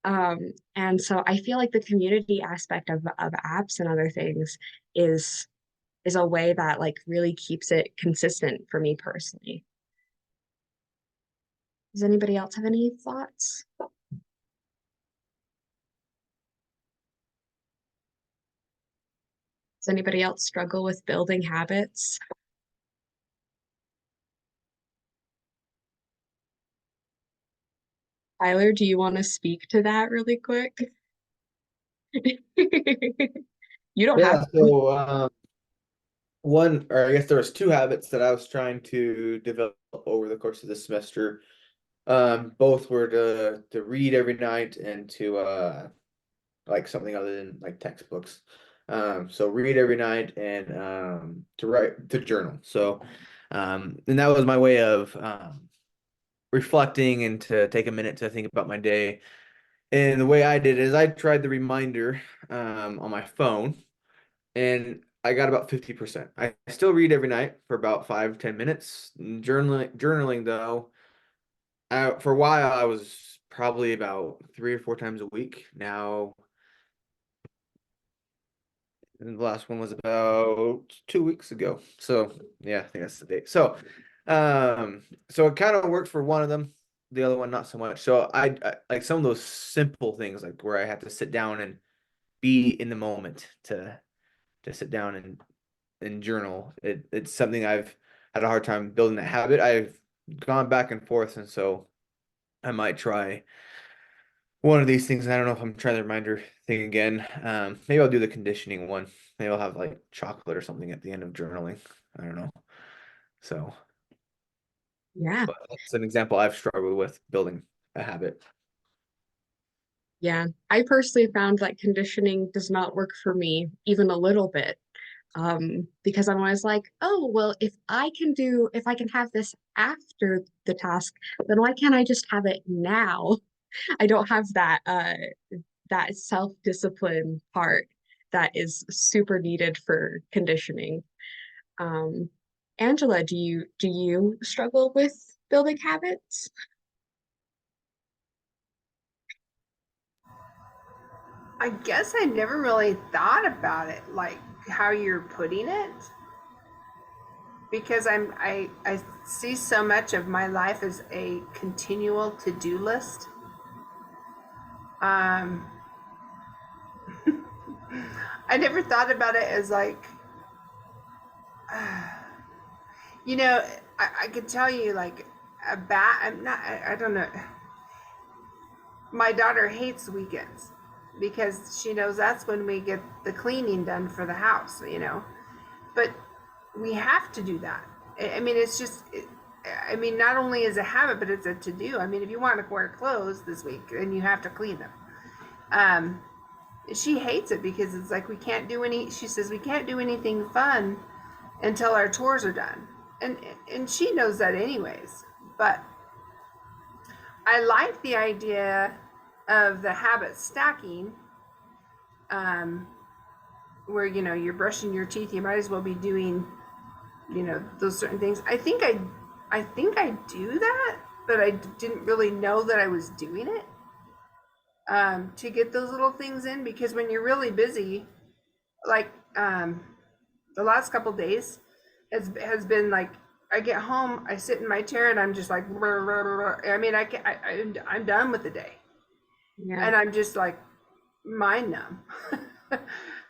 Speaker 1: Um, and so I feel like the community aspect of apps and other things is is a way that like really keeps it consistent for me personally. Does anybody else have any thoughts? Does anybody else struggle with building habits? Tyler, do you want to speak to that really quick? You don't have
Speaker 6: Yeah,
Speaker 1: to.
Speaker 6: so one, or I guess there was two habits that I was trying to develop over the course of the semester. Both were to read every night and to like something other than like textbooks. So read every night and to write to journal. So and that was my way of reflecting and to take a minute to think about my day. And the way I did is I tried the reminder on my phone, and I got about 50%. I still read every night for about 5 to 10 minutes. Journaling though, for a while I was probably about 3 or 4 times a week. Now, and the last one was about 2 weeks ago. So yeah, I think that's the date. So it kind of worked for one of them, the other one not so much. So I like some of those simple things, like where I have to sit down and be in the moment to sit down and journal. It's something I've had a hard time building that habit. I've gone back and forth, and so I might try one of these things. And I don't know if I'm trying the reminder thing again. Maybe I'll do the conditioning one. Maybe I'll have like chocolate or something at the end of journaling. I don't know. So,
Speaker 1: Yeah.
Speaker 6: but that's an example I've struggled with building a habit.
Speaker 1: Yeah. I personally found that conditioning does not work for me even a little bit. Because I'm always like, oh, well, if I can have this after the task, then why can't I just have it now? I don't have that self-discipline part that is super needed for conditioning. Um, Angela, do you struggle with building habits?
Speaker 2: I guess I never really thought about it like how you're putting it, because I see so much of my life as a continual to-do list. Um, I never thought about it as like, you know, I could tell you like a bat. I'm not. I don't know. My daughter hates weekends because she knows that's when we get the cleaning done for the house. But we have to do that. I mean, it's just. I mean, not only is a habit, but it's a to do. I mean, if you want to wear clothes this week, then you have to clean them. She hates it because it's like we can't do any. She says we can't do anything fun until our chores are done, and she knows that anyways. But I like the idea of the habit stacking, um, where you're brushing your teeth. You might as well be doing those certain things. I think I do that, but I didn't really know that I was doing it, to get those little things in, because when you're really busy, like the last couple days has been like, I get home, I sit in my chair, and I'm just like, I mean, I'm done with the day,
Speaker 1: Yeah.
Speaker 2: and I'm just like mind numb,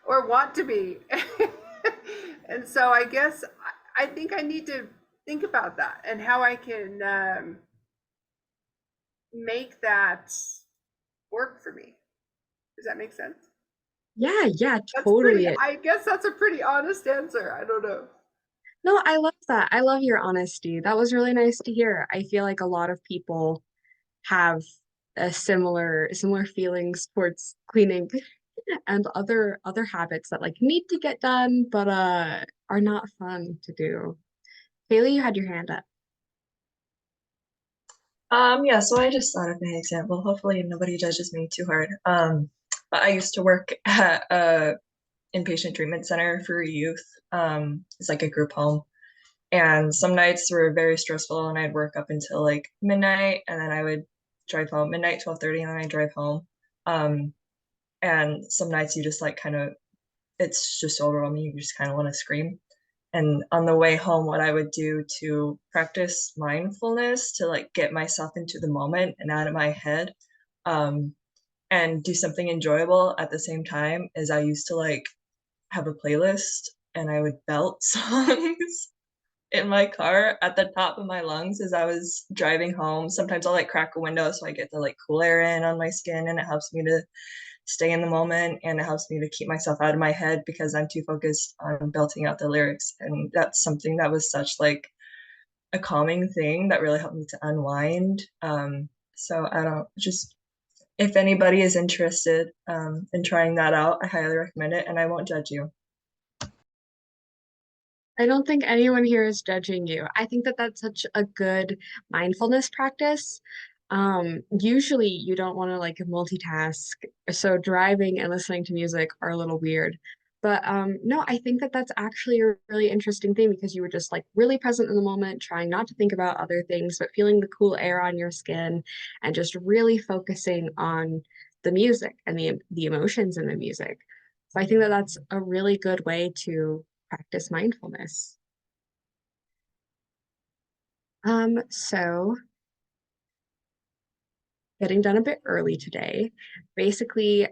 Speaker 2: or want to be. And so I guess I think I need to think about that and how I can make that work for me. Does that make sense?
Speaker 1: Yeah,
Speaker 2: That's pretty,
Speaker 1: totally.
Speaker 2: I guess that's a pretty honest answer. I don't know.
Speaker 1: No, I love that. I love your honesty. That was really nice to hear. I feel like a lot of people have a similar feelings towards cleaning and other habits that like need to get done but are not fun to do. Haley, you had your hand up.
Speaker 7: Yeah, so I just thought of an example. Hopefully nobody judges me too hard. But I used to work at a inpatient treatment center for youth. It's like a group home. And some nights were very stressful and I'd work up until like midnight and then I would drive home, midnight, 12:30, and then I'd drive home. Um, and some nights you just like kind of, it's just overwhelming. You just kind of want to scream. And on the way home, what I would do to practice mindfulness to like get myself into the moment and out of my head, um, and do something enjoyable at the same time is I used to like have a playlist and I would belt songs in my car at the top of my lungs as I was driving home. Sometimes I'll like crack a window so I get the like cool air in on my skin and it helps me to stay in the moment and it helps me to keep myself out of my head because I'm too focused on belting out the lyrics. And that's something that was such like a calming thing that really helped me to unwind. So I don't just if anybody is interested in trying that out, I highly recommend it and I won't judge you.
Speaker 1: I don't think anyone here is judging you. I think that that's such a good mindfulness practice. Usually you don't want to like multitask, so driving and listening to music are a little weird. But no, I think that that's actually a really interesting thing because you were just like really present in the moment, trying not to think about other things, but feeling the cool air on your skin and just really focusing on the music and the emotions in the music. So I think that that's a really good way to practice mindfulness. So getting done a bit early today. Basically,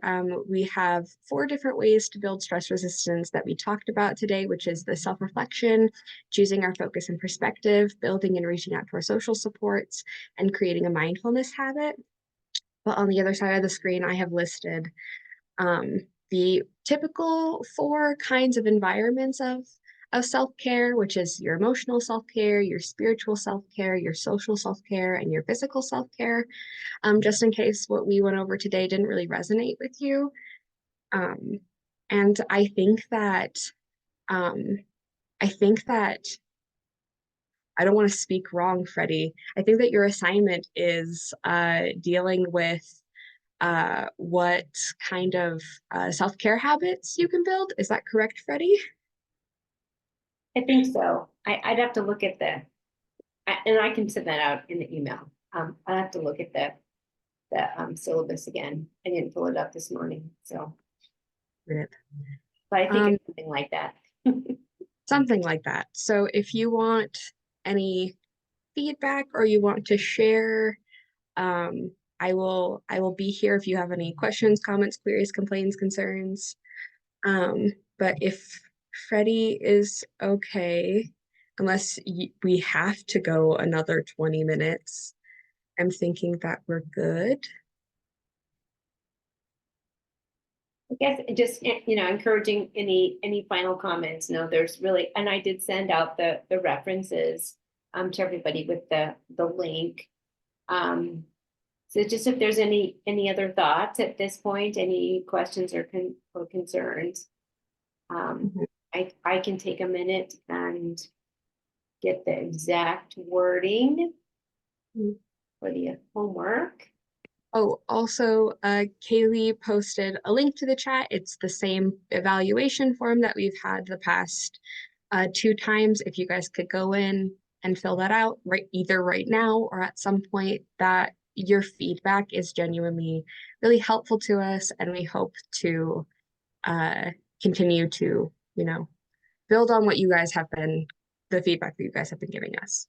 Speaker 1: we have 4 different ways to build stress resistance that we talked about today, which is the self-reflection, choosing our focus and perspective, building and reaching out to our social supports, and creating a mindfulness habit. But on the other side of the screen, I have listed the typical 4 kinds of environments of self-care, which is your emotional self-care, your spiritual self-care, your social self-care, and your physical self-care. Just in case what we went over today didn't really resonate with you. Um, and um, I think that I don't want to speak wrong, Freddie. I think that your assignment is dealing with what kind of self-care habits you can build. Is that correct, Freddie?
Speaker 3: I think so. I'd have to look at and I can send that out in the email. I'd have to look at the syllabus again. I didn't pull it up this morning, so.
Speaker 1: Rip.
Speaker 3: But I think it's something like that.
Speaker 1: Something like that. So if you want any feedback or you want to share, I will be here if you have any questions, comments, queries, complaints, concerns. But if Freddie is okay, unless we have to go another 20 minutes, I'm thinking that we're good.
Speaker 3: I guess just, encouraging any final comments. No, there's really, and I did send out the references to everybody with the link. So just if there's any other thoughts at this point, any questions or concerns, I can take a minute and get the exact wording for the homework.
Speaker 1: Oh, also, Kaylee posted a link to the chat. It's the same evaluation form that we've had the past 2 times. If you guys could go in and fill that out either right now or at some point, that your feedback is genuinely really helpful to us, and we hope to continue to, build on what you guys have been, the feedback that you guys have been giving us.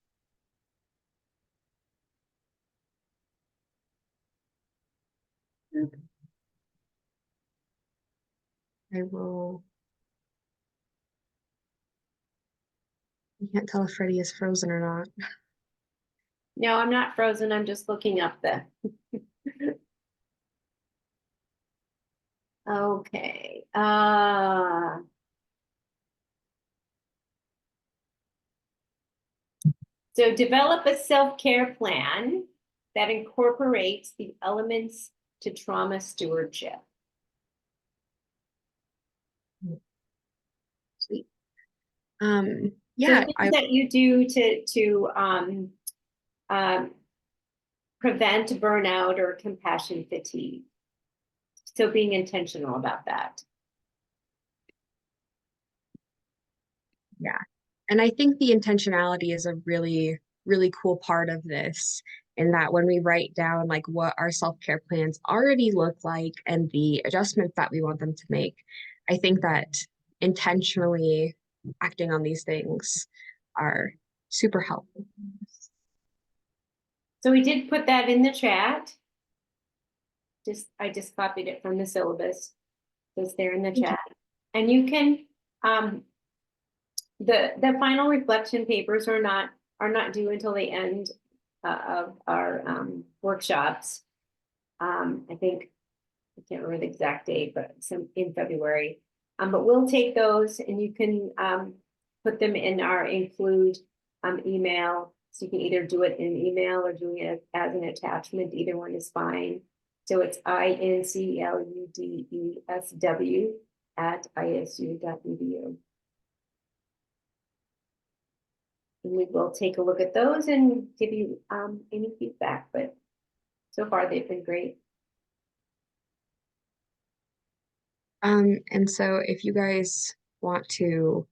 Speaker 1: I will. You can't tell if Freddie is frozen or not.
Speaker 3: No, I'm not frozen. I'm just looking up the. Okay. So develop a self-care plan that incorporates the elements to trauma stewardship.
Speaker 1: Sweet.
Speaker 3: So things that you do to prevent burnout or compassion fatigue. So being intentional about that.
Speaker 1: Yeah. And I think the intentionality is a really, really cool part of this, in that when we write down like what our self-care plans already look like and the adjustments that we want them to make, I think that intentionally acting on these things are super helpful.
Speaker 3: So we did put that in the chat. I just copied it from the syllabus. It's there in the chat. And you can the final reflection papers are not due until the end of our workshops. I think I can't remember the exact date, but some in February. But we'll take those and you can put them in our include email. So you can either do it in email or doing it as an attachment. Either one is fine. So it's includesw@isu.edu. And we will take a look at those and give you any feedback, but so far they've been great.
Speaker 1: And so if you guys want to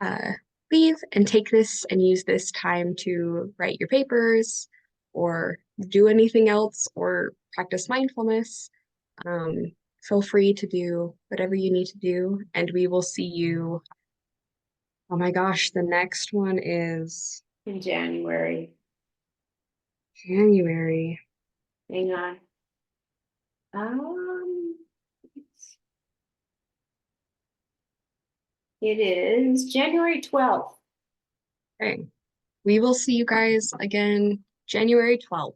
Speaker 1: uh, leave and take this and use this time to write your papers or do anything else or practice mindfulness, um, feel free to do whatever you need to do. And we will see you. Oh my gosh, the next one is
Speaker 3: In January.
Speaker 1: January.
Speaker 3: Hang on. Um, it is January 12th.
Speaker 1: Okay. We will see you guys again January 12th.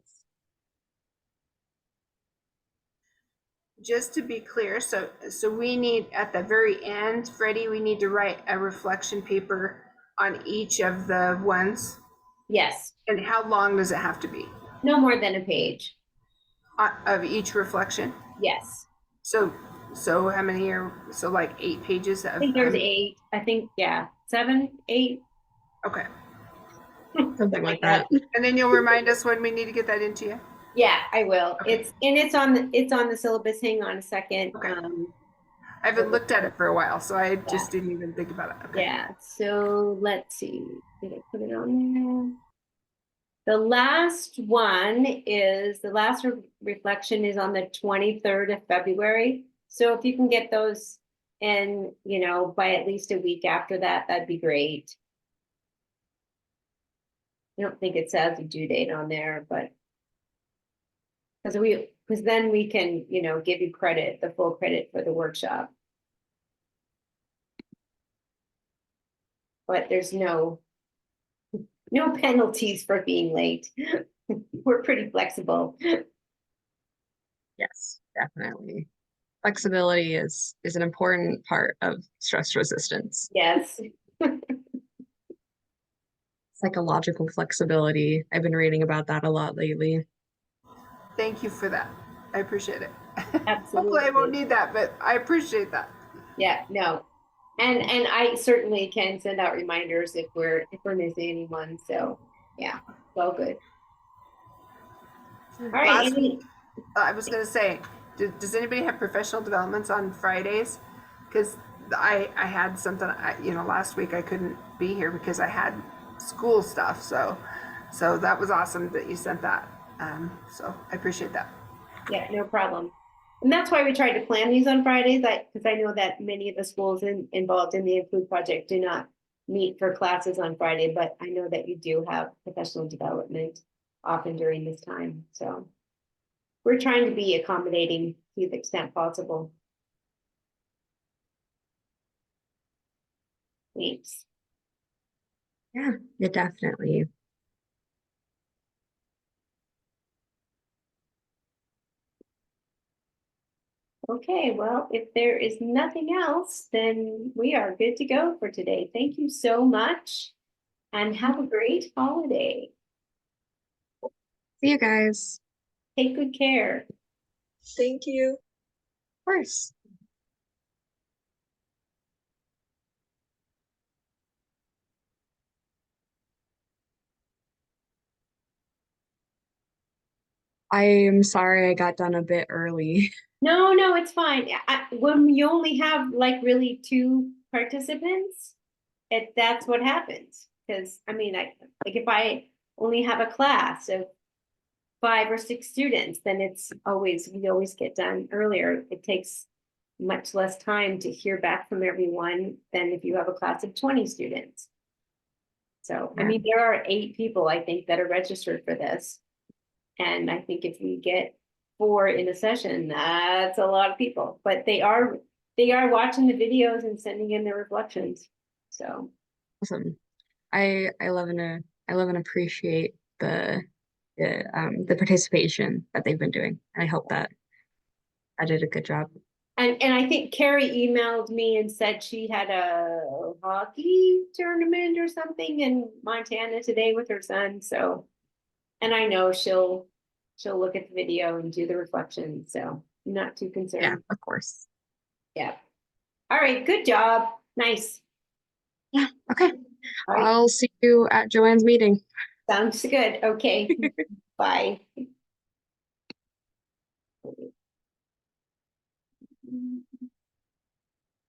Speaker 2: Just to be clear, so we need at the very end, Freddie, we need to write a reflection paper on each of the ones.
Speaker 3: Yes.
Speaker 2: And how long does it have to be?
Speaker 3: No more than a page.
Speaker 2: Of each reflection?
Speaker 3: Yes.
Speaker 2: So how many are, so like 8 pages?
Speaker 3: I think there's 8. I think, yeah, 7, 8.
Speaker 2: Okay.
Speaker 1: Something like that.
Speaker 2: And then you'll remind us when we need to get that into you?
Speaker 3: Yeah, I will.
Speaker 2: Okay.
Speaker 3: It's on the syllabus. Hang on a second.
Speaker 2: Okay. I haven't looked at it for a while, so I just didn't even think about it. Okay.
Speaker 3: Yeah, so let's see. Did I put it on there? The last one is, the last reflection is on the 23rd of February. So if you can get those in, by at least a week after that, that'd be great. I don't think it says a due date on there, but because then we can, give you credit, the full credit for the workshop. But there's no penalties for being late. We're pretty flexible.
Speaker 1: Yes, definitely. Flexibility is an important part of stress resistance.
Speaker 3: Yes.
Speaker 1: Psychological flexibility. I've been reading about that a lot lately.
Speaker 2: Thank you for that. I appreciate it.
Speaker 3: Absolutely.
Speaker 2: Hopefully I won't need that, but I appreciate that.
Speaker 3: Yeah, no. And I certainly can send out reminders if we're missing anyone. So yeah, well, good. All right.
Speaker 2: Last week, I was going to say, does anybody have professional developments on Fridays? Because I had something, last week I couldn't be here because I had school stuff. So that was awesome that you sent that. So I appreciate that.
Speaker 3: Yeah, no problem. And that's why we tried to plan these on Fridays, because I know that many of the schools involved in the Include Project do not meet for classes on Friday, but I know that you do have professional development often during this time. So we're trying to be accommodating to the extent possible. Thanks.
Speaker 1: Yeah, definitely.
Speaker 3: Okay, well, if there is nothing else, then we are good to go for today. Thank you so much and have a great holiday.
Speaker 1: See you guys.
Speaker 3: Take good care.
Speaker 7: Thank you.
Speaker 1: Of course. I am sorry I got done a bit early.
Speaker 3: No, it's fine. When you only have like really 2 participants, that's what happens. Because like if I only have a class of 5 or 6 students, then we always get done earlier. It takes much less time to hear back from everyone than if you have a class of 20 students. So,
Speaker 1: Yeah.
Speaker 3: there are 8 people, I think, that are registered for this. And I think if we get 4 in a session, that's a lot of people, but they are watching the videos and sending in their reflections. So
Speaker 1: Awesome. I love and appreciate the participation that they've been doing. I hope that I did a good job.
Speaker 3: and I think Carrie emailed me and said she had a hockey tournament or something in Montana today with her son. So, and I know she'll look at the video and do the reflection. So I'm not too concerned.
Speaker 1: Yeah, of course.
Speaker 3: Yeah. All right. Good job. Nice.
Speaker 1: Yeah. Okay.
Speaker 3: All right.
Speaker 1: I'll see you at Joanne's meeting.
Speaker 3: Sounds good. Okay. Bye.